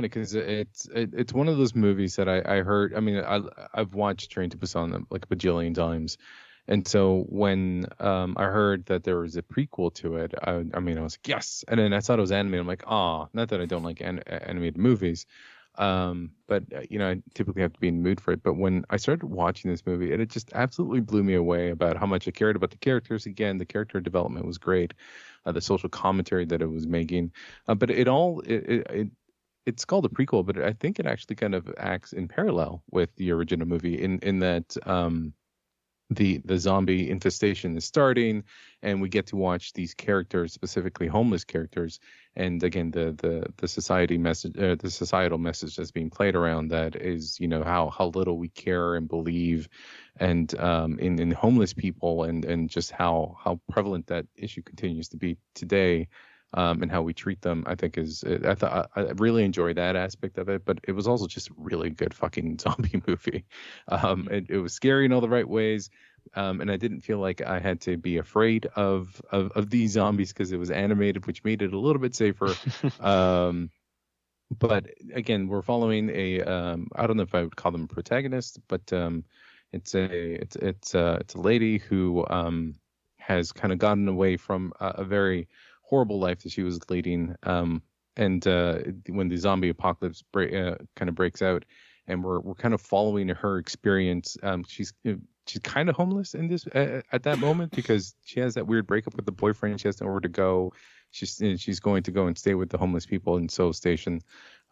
because it's one of those movies that I heard. I mean I've watched Train to Busan like a bajillion times, and so when I heard that there was a prequel to it, I was like yes, and then I thought it was animated. I'm like not that I don't like animated movies. But I typically have to be in the mood for it. But when I started watching this movie, it just absolutely blew me away about how much I cared about the characters. Again, the character development was great, the social commentary that it was making. But it's called a prequel, but I think it actually kind of acts in parallel with the original movie in that the zombie infestation is starting, and we get to watch these characters, specifically homeless characters, and again the society message, the societal message that's being played around that is how little we care and believe, and in homeless people, and just how prevalent that issue continues to be today. And how we treat them, I think I really enjoyed that aspect of it, but it was also just a really good fucking zombie movie. It was scary in all the right ways. and I didn't feel like I had to be afraid of these zombies because it was animated, which made it a little bit safer. But again, we're following a I don't know if I would call them a protagonist, but it's a lady who has kind of gotten away from a very horrible life that she was leading. And when the zombie apocalypse kind of breaks out, and we're kind of following her experience. She's kind of homeless in this at that moment because she has that weird breakup with the boyfriend. She has nowhere to go. She's going to go and stay with the homeless people in Seoul Station.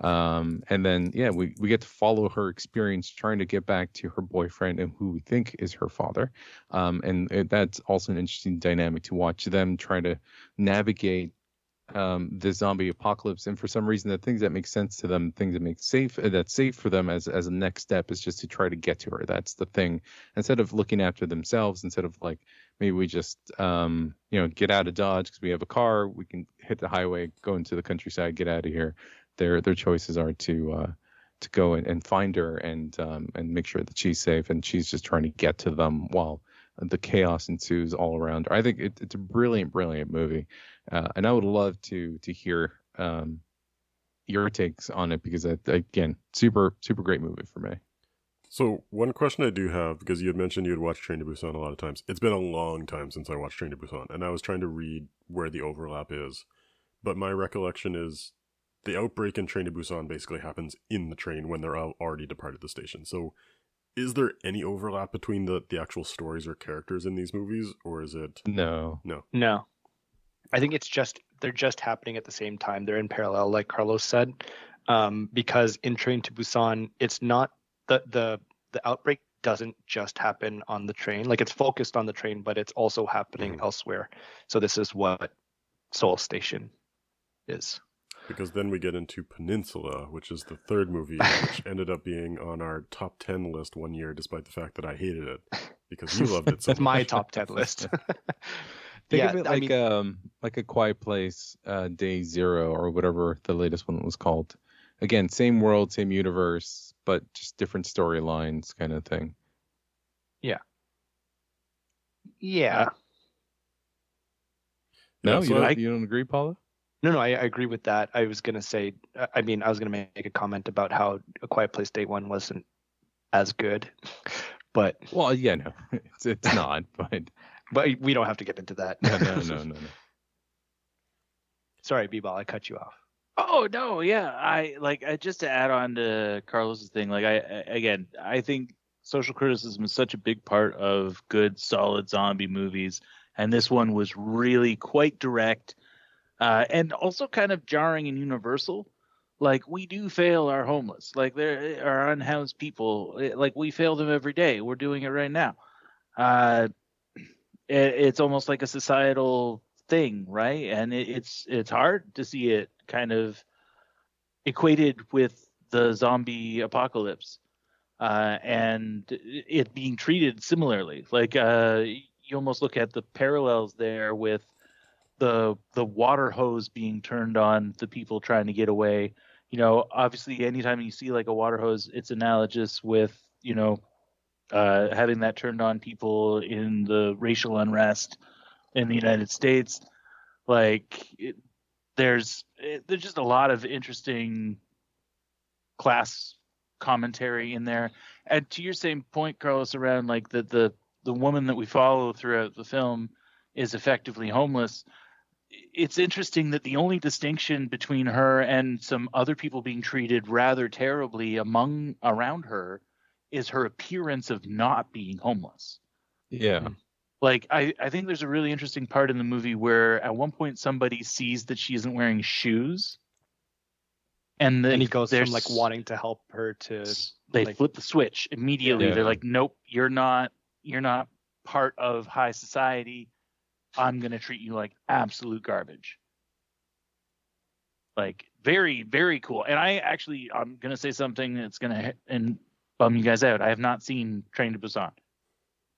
And then we get to follow her experience trying to get back to her boyfriend and who we think is her father. That's also an interesting dynamic to watch them try to navigate the zombie apocalypse, and for some reason the things that make sense to them, things that make that's safe for them as a next step is just to try to get to her. That's the thing. Instead of looking after themselves, instead of like maybe we just get out of Dodge because we have a car, we can hit the highway, go into the countryside, get out of here. Their choices are to go and find her and make sure that she's safe, and she's just trying to get to them while the chaos ensues all around her. I think it's a brilliant movie. And I would love to hear your takes on it because, again, super great movie for me. So one question I do have, because you had mentioned you had watched Train to Busan a lot of times. It's been a long time since I watched Train to Busan, and I was trying to read where the overlap is. But my recollection is the outbreak in Train to Busan basically happens in the train when they're already departed the station. So is there any overlap between the actual stories or characters in these movies, or is it... No. I think they're just happening at the same time. They're in parallel, like Carlos said, because in Train to Busan, it's not the outbreak doesn't just happen on the train. Like, it's focused on the train, but it's also happening elsewhere. So this is what Seoul Station is. Because then we get into Peninsula, which is the third movie, which ended up being on our top 10 list one year, despite the fact that I hated it because you loved it so much. That's my top 10 list. Think of it like A Quiet Place, Day Zero, or whatever the latest one was called. Again, same world, same universe, but just different storylines, kind of thing. Yeah. No, you don't agree, Paula? No, I agree with that. I was gonna say, I was gonna make a comment about how A Quiet Place Day One wasn't as good, but no, it's not, but we don't have to get into that. No. Sorry, B-Ball, I cut you off. Oh no, yeah. I just to add on to Carlos's thing. Like I think social criticism is such a big part of good, solid zombie movies, and this one was really quite direct, and also kind of jarring and universal. Like, we do fail our homeless, like there are unhoused people. Like, we fail them every day. We're doing it right now. It's almost like a societal thing, right? And it's hard to see it kind of equated with the zombie apocalypse, and it being treated similarly. Like, you almost look at the parallels there with the water hose being turned on the people trying to get away. Obviously, anytime you see like a water hose, it's analogous with having that turned on people in the racial unrest in the United States. Like, there's just a lot of interesting class commentary in there. And to your same point, Carlos, around like the woman that we follow throughout the film is effectively homeless. It's interesting that the only distinction between her and some other people being treated rather terribly around her is her appearance of not being homeless. Yeah. Like, I think there's a really interesting part in the movie where at one point somebody sees that she isn't wearing shoes. And he goes from like wanting to help her to they flip the switch immediately. Yeah. They're like, nope, you're not part of high society. I'm going to treat you like absolute garbage. Like, very, very cool. And I'm going to say something that's going to bum you guys out. I have not seen Train to Busan.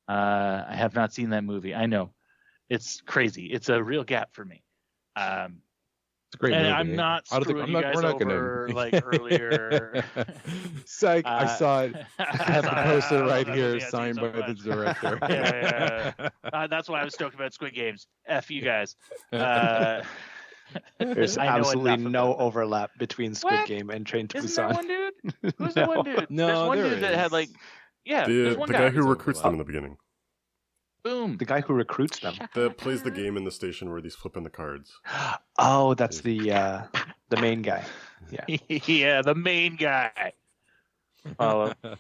I have not seen that movie. I know. It's crazy. It's a real gap for me. It's a great And movie. I'm not I don't think- screwing you guys we're not over gonna... like earlier. Psych! I saw it. I have the poster right that here, movie. I've seen signed so by the much. director. That's why I was stoked about Squid Games. F you guys. There's I know absolutely enough no about it. overlap between Squid What? Game and Train to Isn't there Busan. one dude? Who's the one dude? No, there's one there dude that had is. like, there's one The guy. guy who There's recruits them overlap. in the beginning. Boom. The guy who recruits them. That plays the game in the station where he's flipping the cards. Oh, that's the main guy. Yeah. Yeah, the main guy. Follow. And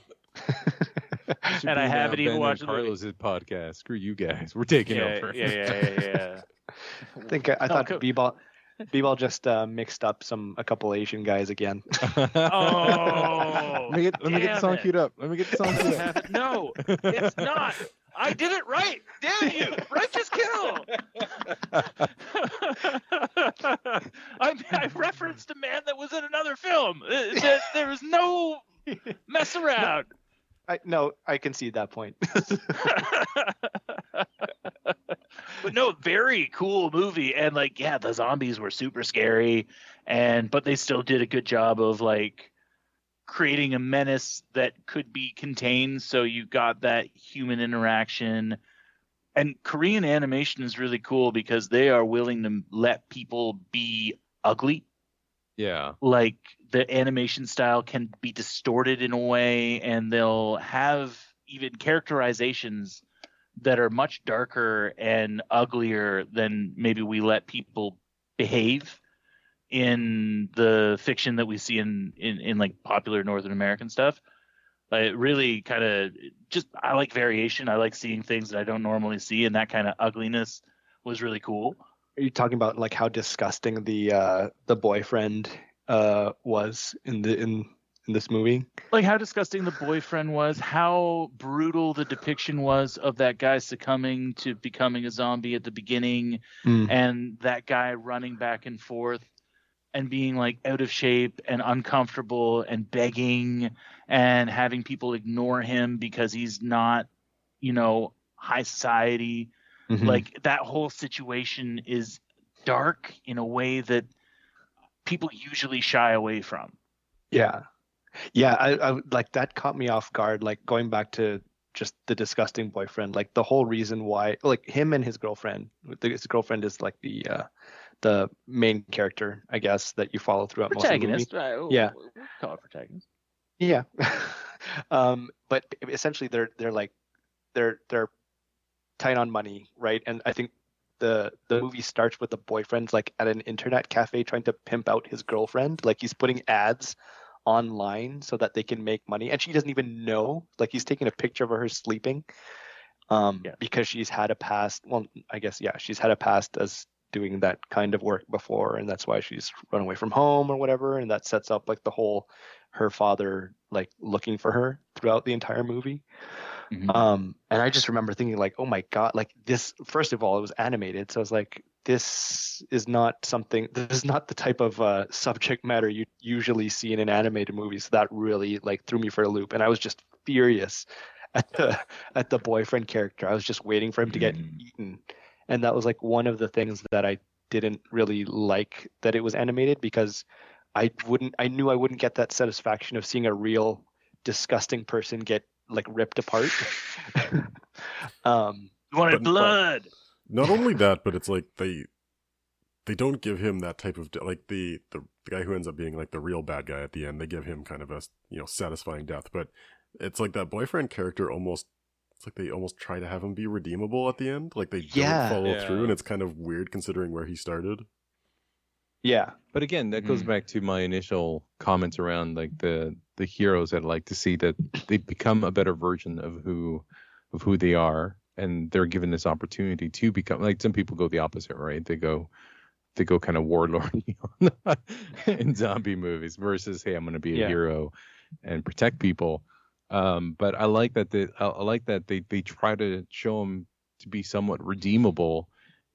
I haven't even watched the movie. Carlos's podcast. Screw you guys. We're taking over. Yeah. I thought B-Ball just mixed up a couple Asian guys again. Oh, Let me get the song queued up. No, it's not. I did it right. Damn you. Righteous kill. I referenced a man that was in another film. There was no mess around. I can see that point. But no, very cool movie. And like, yeah, the zombies were super scary, but they still did a good job of like creating a menace that could be contained. So you got that human interaction. And Korean animation is really cool because they are willing to let people be ugly. Yeah. Like the animation style can be distorted in a way, and they'll have even characterizations that are much darker and uglier than maybe we let people behave in the fiction that we see in like popular Northern American stuff. It really kind of I like variation. I like seeing things that I don't normally see, and that kind of ugliness was really cool. Are you talking about like how disgusting the boyfriend was in this movie? Like how disgusting the boyfriend was, how brutal the depiction was of that guy succumbing to becoming a zombie at the beginning, and that guy running back and forth and being like out of shape and uncomfortable and begging and having people ignore him because he's not, high society. Mm-hmm. Like that whole situation is dark in a way that people usually shy away from. Yeah. I like that caught me off guard. Like going back to just the disgusting boyfriend, like the whole reason why, like him and his girlfriend. His girlfriend is like the main character, I guess, that you follow throughout Protagonist. most of the movie. Yeah, we'll call it protagonist. Yeah. But essentially, they're tight on money, right? And I think the movie starts with the boyfriend's like at an internet cafe trying to pimp out his girlfriend. Like he's putting ads online so that they can make money, and she doesn't even know. Like he's taking a picture of her sleeping, because she's had a past. Well, I guess she's had a past as doing that kind of work before, and that's why she's run away from home or whatever. And that sets up like the whole her father like looking for her throughout the entire movie. Mm-hmm. And I just remember thinking like, oh my God, like this, first of all, it was animated. So I was like, this is not the type of subject matter you usually see in an animated movie. So that really like threw me for a loop. And I was just furious at the boyfriend character. I was just waiting for him to get eaten. And that was like one of the things that I didn't really like that it was animated, because I knew I wouldn't get that satisfaction of seeing a real disgusting person get like ripped apart. You wanted blood. Not only that, but it's like they don't give him that type of like the guy who ends up being like the real bad guy at the end. They give him kind of a satisfying death, but it's like that boyfriend character it's like they almost try to have him be redeemable at the end. Like they don't follow through, and it's kind of weird considering where he started. Yeah. But again, that goes back to my initial comments around like the heroes that I like to see that they become a better version of who they are, and they're given this opportunity to become, like some people go the opposite, right? They go kind of warlordy in zombie movies versus, hey, I'm going to be a hero and protect people. But I like that they try to show him to be somewhat redeemable.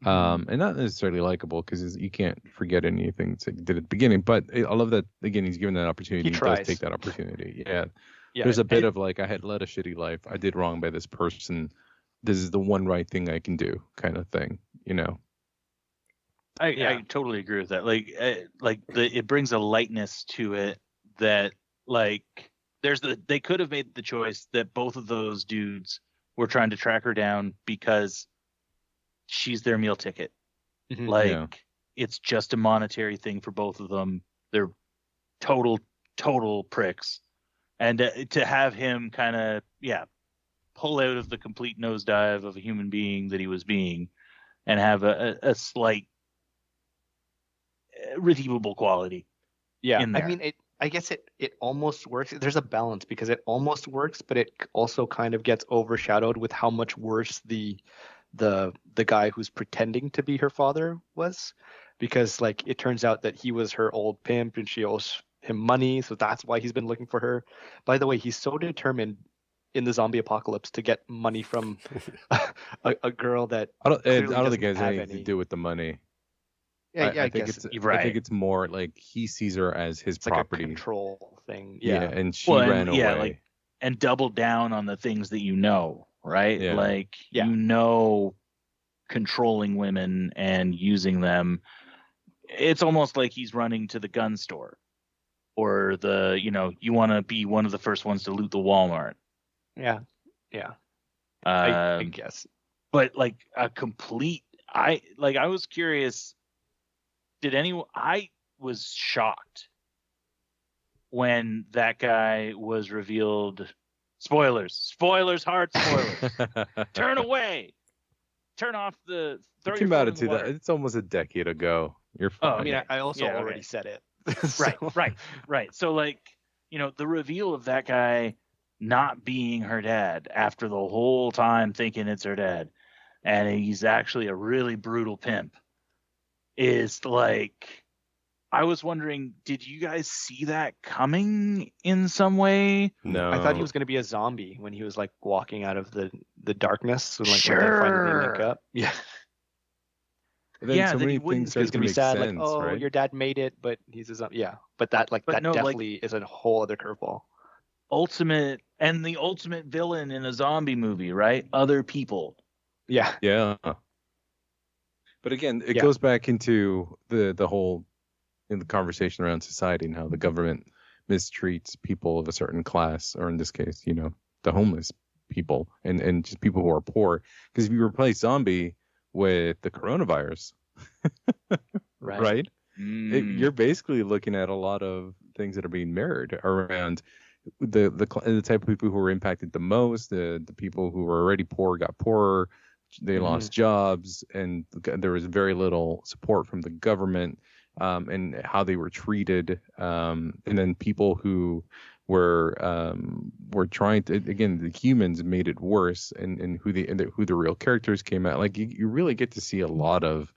And not necessarily likable, because you can't forget anything that he did at the beginning. But I love that, again, he's given that opportunity. He does take that opportunity. Yeah. There's a bit of like, I had led a shitty life. I did wrong by this person. This is the one right thing I can do, kind of thing, I totally agree with that. It brings a lightness to it that they could have made the choice that both of those dudes were trying to track her down because she's their meal ticket. Mhm. It's just a monetary thing for both of them. They're total pricks. And to have him kind of pull out of the complete nosedive of a human being that he was being and have a slight redeemable quality in there. I mean, I guess it almost works. There's a balance because it almost works, but it also kind of gets overshadowed with how much worse the guy who's pretending to be her father was, because it turns out that he was her old pimp and she owes him money, so that's why he's been looking for her. By the way, he's so determined in the zombie apocalypse to get money from a girl that I don't clearly think it has doesn't have anything any. to do with the money. Yeah, I think guess it's right. I think it's more like he sees her as his it's like property. a control thing. Yeah, Yeah. and she ran away. And double down on the things that right? Yeah. Controlling women and using them. It's almost like he's running to the gun store or you want to be one of the first ones to loot the Walmart. Yeah. I guess. But a complete, I was curious. I was shocked when that guy was revealed. Spoilers, hard spoilers. Turn away. Turn off the. It came out into that. It's almost a decade ago. You're fine. Oh, okay. I mean, I also already said it. Right. So the reveal of that guy not being her dad after the whole time thinking it's her dad, and he's actually a really brutal pimp, is I was wondering, did you guys see that coming in some way? No. I thought he was going to be a zombie when he was walking out of the darkness when sure. when they finally link up. Yeah. So many things He's gonna be sad, sense, right? your dad made it, but he's a zombie. Yeah, but that definitely is a whole other curveball. The ultimate villain in a zombie movie, right? Other people. Yeah. Yeah. But again, it goes back into the whole in the conversation around society and how the government mistreats people of a certain class, or in this case, the homeless people and just people who are poor. Because if you replace zombie with the coronavirus, right? You're basically looking at a lot of things that are being mirrored around the type of people who were impacted the most. The people who were already poor got poorer. They lost jobs, and there was very little support from the government, and how they were treated. And then people who were trying to, again, the humans made it worse, and who the real characters came out. You really get to see a lot of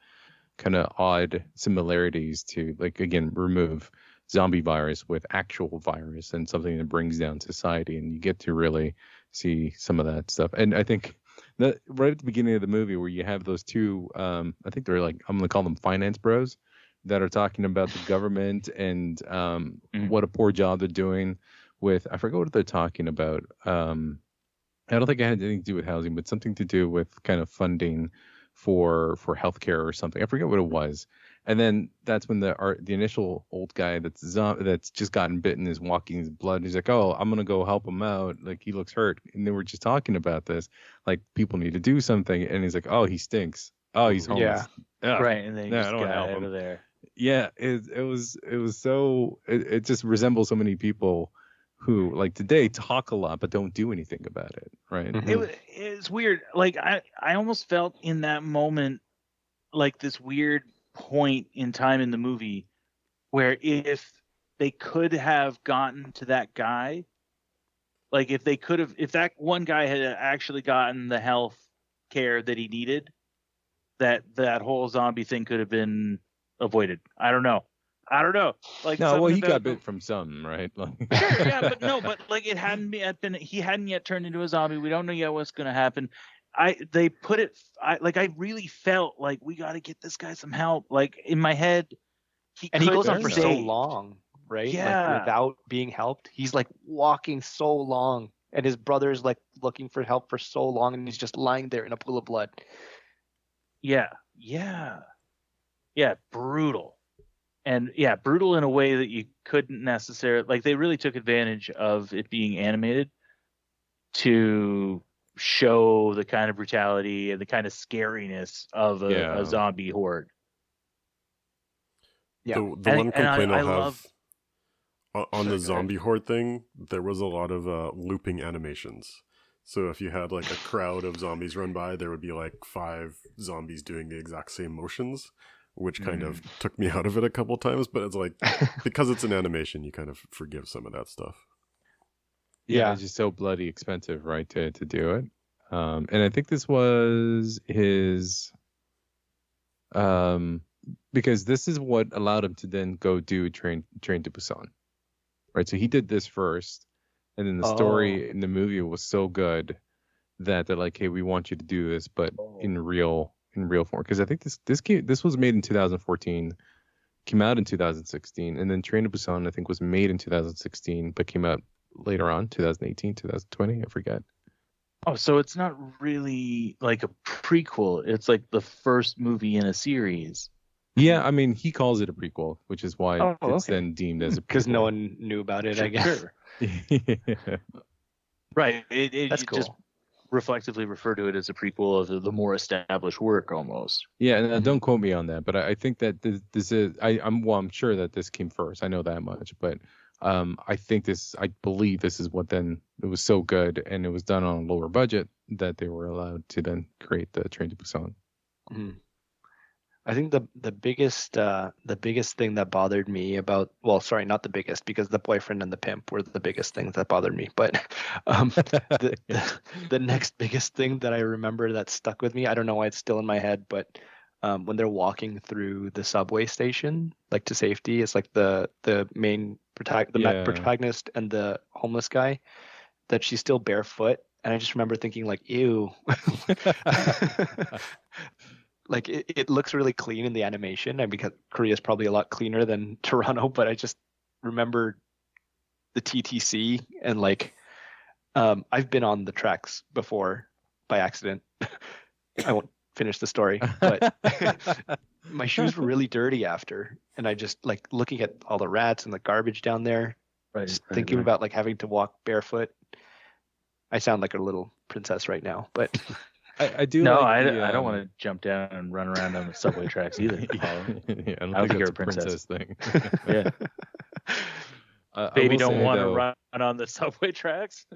kind of odd similarities to, again, remove zombie virus with actual virus and something that brings down society, and you get to really see some of that stuff. And I think that right at the beginning of the movie, where you have those two, I think they're I'm going to call them finance bros, that are talking about the government and what a poor job they're doing with, I forget what they're talking about. I don't think it had anything to do with housing, but something to do with kind of funding for healthcare or something. I forget what it was. And then that's when the initial old guy that's just gotten bitten is walking his blood. He's like, "Oh, I'm gonna go help him out. He looks hurt." And they were just talking about this, people need to do something. And he's like, "Oh, he stinks. Oh, he's homeless." Yeah. Right. And then he just I don't want to help out him. of there. Yeah, it was so it just resembles so many people who today talk a lot but don't do anything about it, right? It's weird. I almost felt in that moment this weird point in time in the movie where if they could have gotten to that guy, if that one guy had actually gotten the health care that he needed, that whole zombie thing could have been avoided. I don't know. He got bit from something, right? Sure, yeah, but it hadn't been. He hadn't yet turned into a zombie. We don't know yet what's going to happen. I really felt we got to get this guy some help. In my head, he goes on for so long, right? Yeah, without being helped, he's walking so long, and his brother's looking for help for so long, and he's just lying there in a pool of blood. Yeah. Yeah, brutal. And yeah, brutal in a way that you couldn't necessarily, like, they really took advantage of it being animated to show the kind of brutality and the kind of scariness of a zombie horde. Yeah. The one complaint I'll have on the zombie ahead. horde thing, there was a lot of looping animations. So if you had like a crowd of zombies run by, there would be like 5 zombies doing the exact same motions, which kind of took me out of it a couple times. But it's like, because it's an animation, you kind of forgive some of that stuff. Yeah, it's just so bloody expensive, right, to do it. And I think this was his, because this is what allowed him to then go do Train to Busan, right? So he did this first, and then the story in the movie was so good that they're like, "Hey, we want you to do this, but in real form." Because I think this was made in 2014, came out in 2016, and then Train to Busan I think was made in 2016, but came out later on, 2018, 2020, I forget. Oh, so it's not really like a prequel. It's like the first movie in a series. Yeah, I mean, he calls it a prequel, which is why it's then deemed as a prequel. Because no one knew about it, I guess. Yeah. Right. That's cool. Just reflectively refer to it as a prequel of the more established work almost. Yeah, and don't quote me on that, but I think that this is I'm sure that this came first. I know that much, but I believe this is what then it was so good, and it was done on a lower budget that they were allowed to then create the Train to Busan. Mm-hmm. I think the biggest thing that bothered me about, well, sorry, not the biggest, because the boyfriend and the pimp were the biggest things that bothered me, but the next biggest thing that I remember that stuck with me, I don't know why it's still in my head, but when they're walking through the subway station, like to safety, it's like the main protagonist and the homeless guy, that she's still barefoot, and I just remember thinking like, ew. Like it looks really clean in the animation, and because Korea is probably a lot cleaner than Toronto, but I just remember the TTC and like I've been on the tracks before by accident. I won't finish the story, but my shoes were really dirty after, and I just like looking at all the rats and the garbage down there, thinking about like having to walk barefoot. I sound like a little princess right now, but I do. No, like I don't want to jump down and run around on the subway tracks either. Yeah, I don't think you're a princess thing. Yeah. Baby don't want to run on the subway tracks.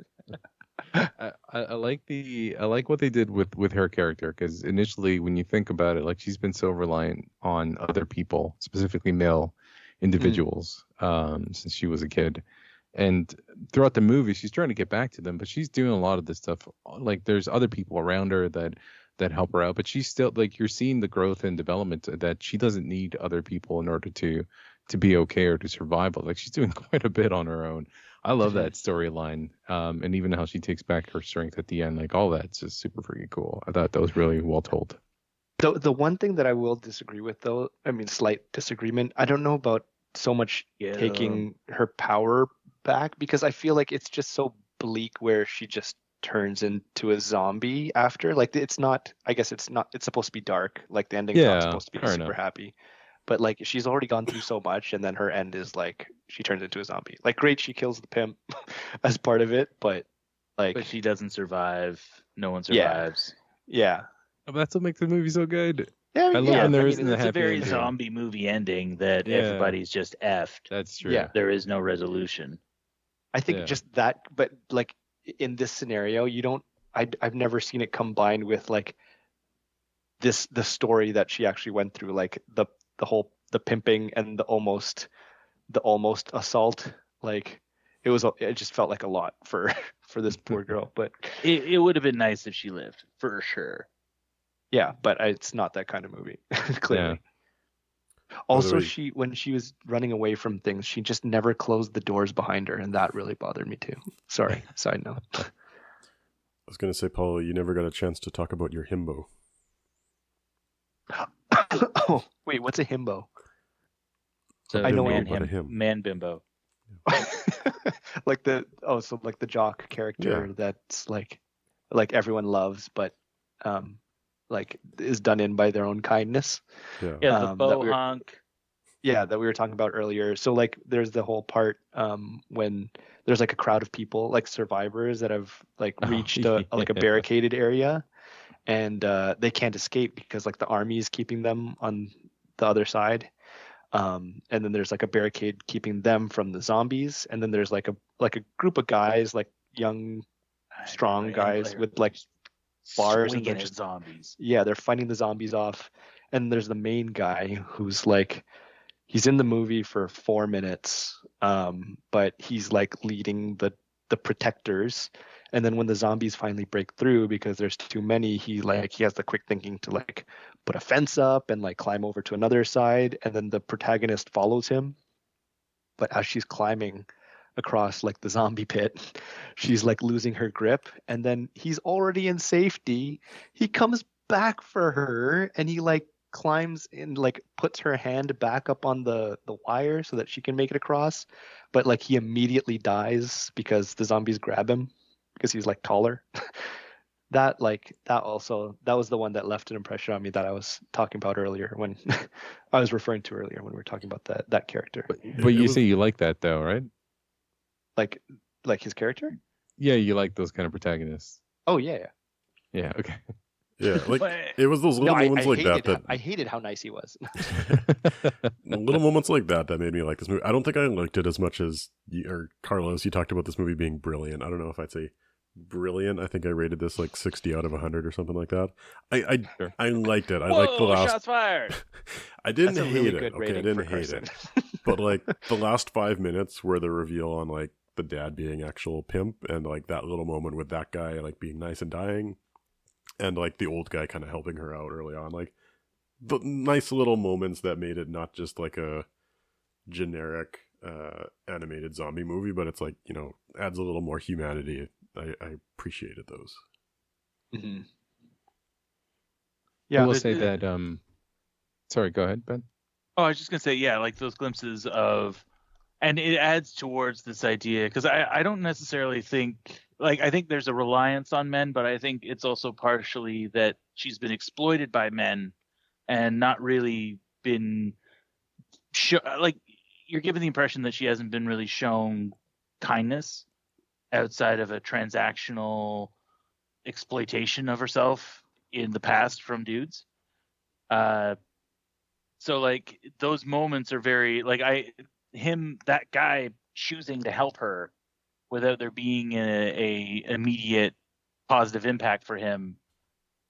I like what they did with her character, because initially when you think about it, like, she's been so reliant on other people, specifically male individuals, since she was a kid. And throughout the movie, she's trying to get back to them, but she's doing a lot of this stuff. Like, there's other people around her that help her out, but she's still, like, you're seeing the growth and development that she doesn't need other people in order to be okay or to survive. Like, she's doing quite a bit on her own. I love that storyline, and even how she takes back her strength at the end. Like, all that's just super freaking cool. I thought that was really well told. The one thing that I will disagree with, though, I mean, slight disagreement, I don't know about so much taking her power back, because I feel like it's just so bleak where she just turns into a zombie after. Like, it's not, I guess it's supposed to be dark. Like, the ending's not supposed to be super happy. But like, she's already gone through so much, and then her end is like she turns into a zombie. Like, great, she kills the pimp as part of it, but she doesn't survive. No one survives. Yeah. But that's what makes the movie so good. Yeah, I love when there isn't a happy it's a very ending. zombie movie ending that everybody's just effed. That's true. Yeah. There is no resolution. I think just that, but like in this scenario, I've never seen it combined with like the story that she actually went through, like the pimping and the almost assault. Like, it just felt like a lot for this poor girl, but it would have been nice if she lived, for sure. Yeah, but it's not that kind of movie, clearly. Yeah. Also, when she was running away from things, she just never closed the doors behind her, and that really bothered me too. Sorry, side note. I was going to say, Paul, you never got a chance to talk about your himbo. Oh, wait, what's a himbo? So I know man bimbo. Like the jock character that's like everyone loves, but like is done in by their own kindness. Yeah. Yeah, the that bow we were- honk. Yeah, that we were talking about earlier. So like there's the whole part when there's like a crowd of people, like survivors that have like reached like a barricaded area, and they can't escape because like the army is keeping them on the other side. And then there's like a barricade keeping them from the zombies, and then there's like a group of guys, like young strong guys with like bars and swinging they're at just zombies. yeah, they're fighting the zombies off. And there's the main guy who's like he's in the movie for 4 minutes, but he's like leading the protectors. And then when the zombies finally break through because there's too many, he has the quick thinking to like put a fence up and like climb over to another side, and then the protagonist follows him. But as she's climbing across like the zombie pit, she's like losing her grip, and then he's already in safety. He comes back for her, and he like climbs and like puts her hand back up on the wire so that she can make it across, but like he immediately dies because the zombies grab him because he's like taller. That was the one that left an impression on me that I was talking about earlier when I was referring to earlier when we were talking about that character. But you say you like that though, right? Like his character? Yeah, you like those kind of protagonists. Oh yeah. Yeah, okay. Yeah, like it was those little moments like that I hated how nice he was. little moments like that made me like this movie. I don't think I liked it as much as Carlos. You talked about this movie being brilliant. I don't know if I'd say brilliant. I think I rated this like 60 out of 100 or something like that. I liked it. I liked the last. Shots fired. I didn't That's a hate really it. good Okay, I rating didn't for hate Carson. it. But like the last 5 minutes where the reveal on like the dad being actual pimp, and like that little moment with that guy like being nice and dying, and like the old guy kind of helping her out early on, like the nice little moments that made it not just like a generic animated zombie movie, but it's like, you know, adds a little more humanity. I appreciated those. Mm-hmm. I will say that sorry, go ahead, Ben. Oh, I was just gonna say, yeah, like those glimpses of, and it adds towards this idea, because I don't necessarily think, like, I think there's a reliance on men, but I think it's also partially that she's been exploited by men and not really been like, you're given the impression that she hasn't been really shown kindness outside of a transactional exploitation of herself in the past from dudes. So like those moments are very like that guy choosing to help her without there being a immediate positive impact for him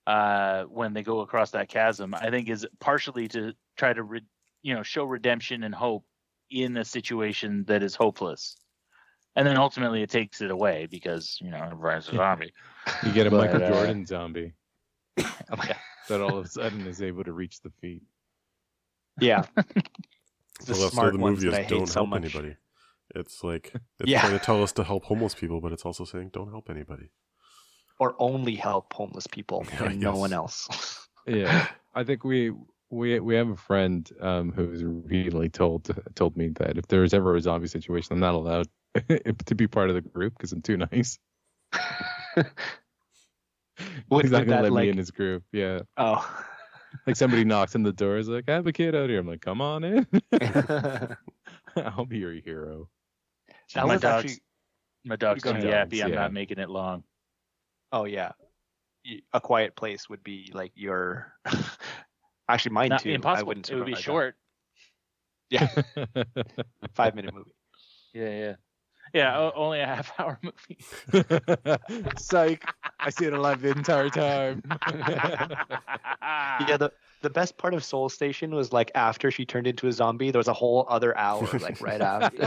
when they go across that chasm, I think is partially to try to show redemption and hope in a situation that is hopeless. And then ultimately it takes it away because, everyone's a zombie. You get a Michael Jordan zombie that all of a sudden is able to reach the feet. Yeah. The smart movie is don't help anybody. It's like it's trying to tell us to help homeless people, but it's also saying don't help anybody. Or only help homeless people and no one else. Yeah. I think we have a friend who's really told me that if there's ever a zombie situation, I'm not allowed to be part of the group because I'm too nice. He's not gonna let me in his group. Yeah. Oh. Like somebody knocks on the door, is like, I have a kid out here. I'm like, come on in. I'll be your hero. My dog's too yappy. I'm not making it long. Oh yeah. A Quiet Place would be like your. Actually, mine too. Impossible. I wouldn't. It would be short. Yeah. 5-minute movie. Yeah. Yeah, only a half-hour movie. Psych. I stayed alive the entire time. Yeah, the best part of Seoul Station was like after she turned into a zombie, there was a whole other hour like right after.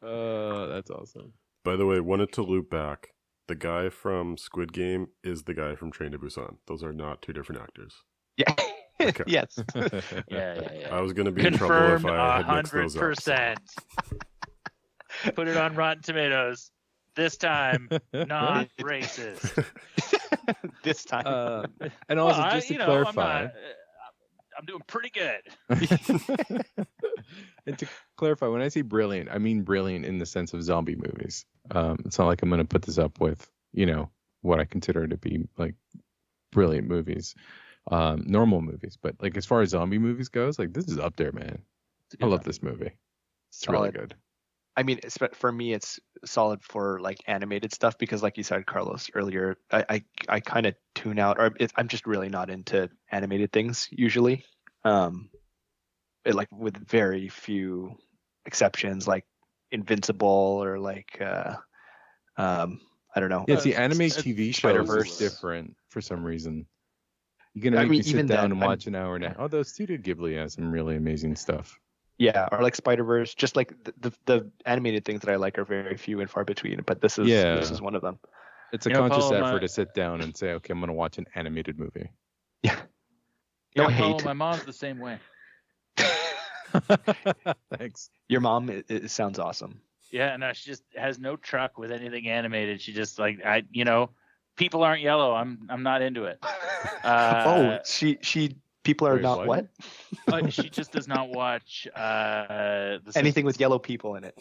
That's awesome. By the way, wanted to loop back. The guy from Squid Game is the guy from Train to Busan. Those are not two different actors. Yeah. Okay. Yes. Yeah. I was going to be in trouble if I had mixed those up. 100%. Put it on Rotten Tomatoes. This time, not racist. This time. And also, just to clarify, I'm doing pretty good. And to clarify, when I say brilliant, I mean brilliant in the sense of zombie movies. It's not like I'm going to put this up with, what I consider to be like brilliant movies, normal movies. But like as far as zombie movies goes, like this is up there, man. I love this movie. It's really Solid. good. I mean, for me, it's solid for like animated stuff because, like you said, Carlos earlier, I kind of tune out, or I'm just really not into animated things usually. Like with very few exceptions, like Invincible or like I don't know. Yeah, see, anime TV shows Spider-Verse. are different for some reason. You're gonna I make mean, me sit even down then, and watch an hour now. Although Studio Ghibli has some really amazing stuff. Yeah, or like Spider-Verse. Just like the animated things that I like are very few and far between. But this Yeah. is one of them. It's a You know, conscious Paul, effort to sit down and say, okay, I'm gonna watch an animated movie. Yeah. You No know, Paul, hate. my mom's the same way. Thanks. Your mom, it sounds awesome. Yeah, no, she just has no truck with anything animated. She just like people aren't yellow. I'm not into it. She people are Wait, not what? She just does not watch Anything with yellow people in it.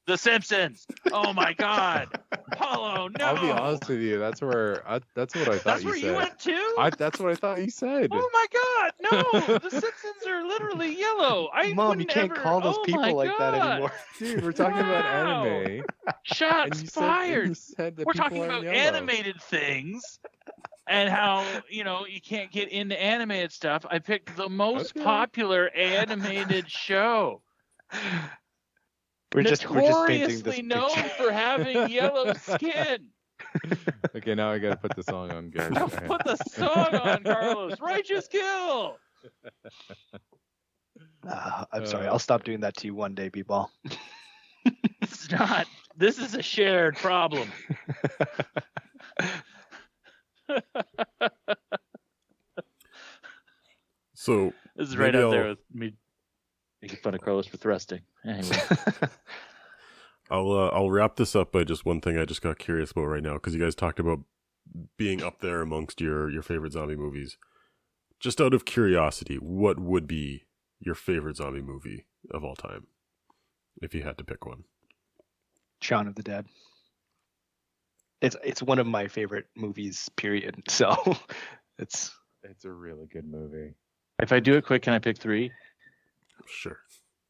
The Simpsons. Oh my God, Paulo, no. I'll be honest with you. That's what I thought That's you where said. you went too. That's what I thought you said. Oh my God, no! The Simpsons are literally yellow. Mom, you can't call those people like that anymore. Dude, we're talking about Wow. anime. Shots You fired. said that We're people talking aren't about yellow. animated things and how you can't get into animated stuff. I picked the most Okay. popular animated show. We're just painting Notoriously this known picture. for having yellow skin. Okay, now I gotta put the song on. Good. Put the song on, Carlos. Righteous Kill. I'm sorry. I'll stop doing that to you one day, B-Ball. It's not. This is a shared problem. So This is right maybe up there I'll- with me making fun of Carlos for thrusting. Anyway. I'll wrap this up by just one thing I just got curious about right now, because you guys talked about being up there amongst your favorite zombie movies. Just out of curiosity, what would be your favorite zombie movie of all time, if you had to pick one? Shaun of the Dead. It's one of my favorite movies, period. So it's It's a really good movie. If I do it quick, can I pick 3? Sure.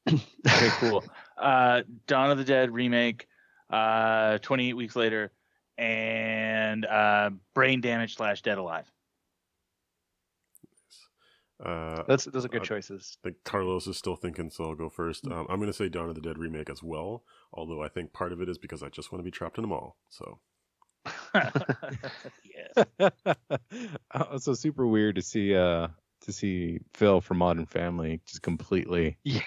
Okay, cool. Dawn of the Dead remake, 28 Weeks Later, and Brain Damage / Dead Alive. those are good choices. I think Carlos is still thinking, so I'll go first. I'm going to say Dawn of the Dead remake as well, although I think part of it is because I just want to be trapped in a mall. So Yes. Also super weird to see Phil from Modern Family just completely. Yeah.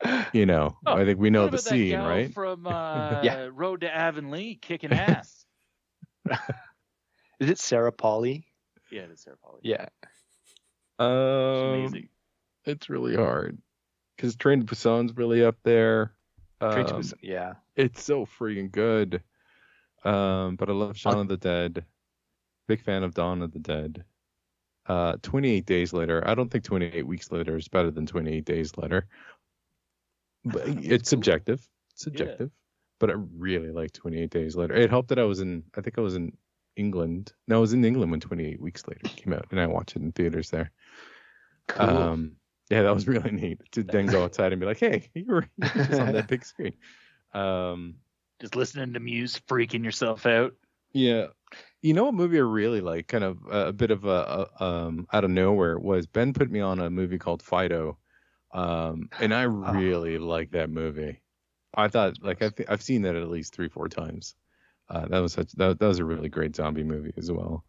I think we know What the about that scene, gal right? From Yeah. Road to Avonlea, kicking ass. Is it Sarah Pauli? Yeah, it is Sarah Pauli. Yeah. She's Amazing. amazing. It's really hard because Train to Busan's really up there. Train to Busan- yeah. It's so freaking good. But I love Shaun of the Dead. Big fan of Dawn of the Dead. 28 Days Later. I don't think 28 Weeks Later is better than 28 Days Later. But it's subjective. It's subjective. But I really like 28 Days Later. It helped that I think I was in England. No, I was in England when 28 Weeks Later came out, and I watched it in theaters there. Cool. Yeah, that was really neat to then go outside and be like, hey, you were just on that big screen. Just listening to Muse, freaking yourself out. Yeah. You know what movie I really like, kind of a bit of a out of nowhere, was Ben put me on a movie called Fido. And I really like that movie. I thought, like, I've seen that at least 3-4 times. That was a really great zombie movie as well.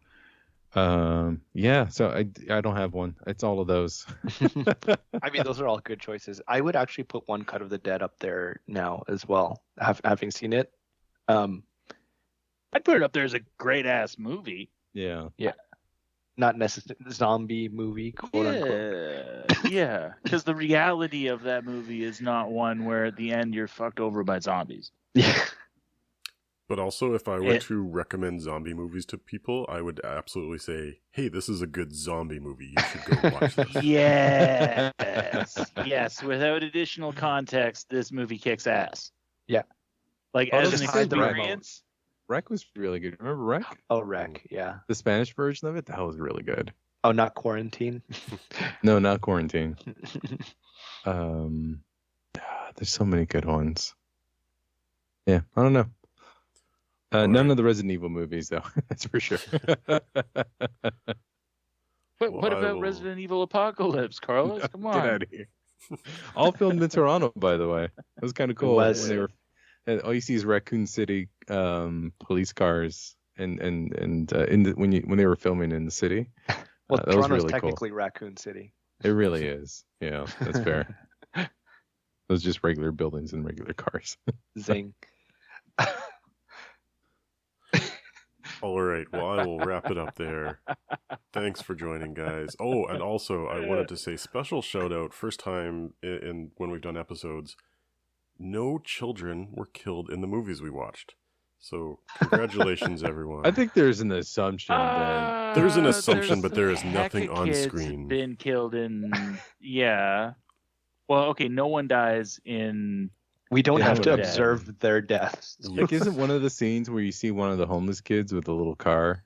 Yeah, so I don't have one. It's all of those. I mean, those are all good choices. I would actually put One Cut of the Dead up there now as well, having seen it. I'd put it up there as a great ass movie. Yeah. Not necessarily zombie movie, quote unquote. Yeah, because the reality of that movie is not one where at the end you're fucked over by zombies. Yeah. But also, if I were to recommend zombie movies to people, I would absolutely say, hey, this is a good zombie movie. You should go watch this. Yes. Without additional context, this movie kicks ass. Yeah. Like, Oh, as just an hide the remote. experience, Wreck was really good. Remember Wreck? Oh, Wreck, yeah. The Spanish version of it? That was really good. Oh, not Quarantine? No, not Quarantine. There's so many good ones. Yeah, I don't know. None of the Resident Evil movies, though. That's for sure. What about Resident Evil Apocalypse, Carlos? Come on. Get out of here. All filmed in Toronto, by the way. It was kind of cool. When they were, all you see is Raccoon City police cars, and when they were filming in the city. Well, that was Toronto's really technically cool. Raccoon City. It really is. Yeah, that's fair. Those just regular buildings and regular cars. Zing. All right. Well, I will wrap it up there. Thanks for joining, guys. Oh, and also I wanted to say special shout out. First time in when we've done episodes, no children were killed in the movies we watched. So congratulations, everyone. I think there's an assumption that there's an assumption, but there is nothing on kids screen. Been killed in yeah. Well, okay, no one dies in. We don't have to Dead. observe their deaths. like isn't one of the scenes where you see one of the homeless kids with a little car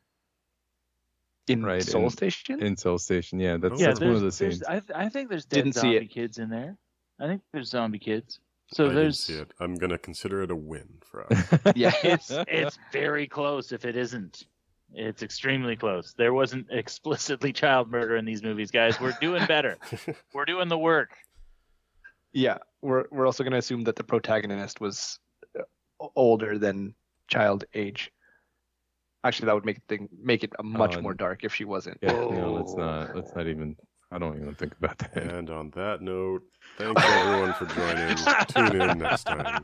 In Right, Soul in- Station? in Soul Station? Yeah, that's Yeah, one of the there's. scenes. I think there's dead Didn't see zombie it. kids in there. I think there's zombie kids. So I didn't there's. see it. I'm gonna consider it a win for us. Yeah. It's very close. If it isn't, it's extremely close. There wasn't explicitly child murder in these movies, guys. We're doing better. We're doing the work. Yeah. We're also going to assume that the protagonist was older than child age. Actually, that would make it a much more dark if she wasn't. Yeah, no, let's not even. I don't even think about that. And on that note, thanks everyone for joining. Tune in next time.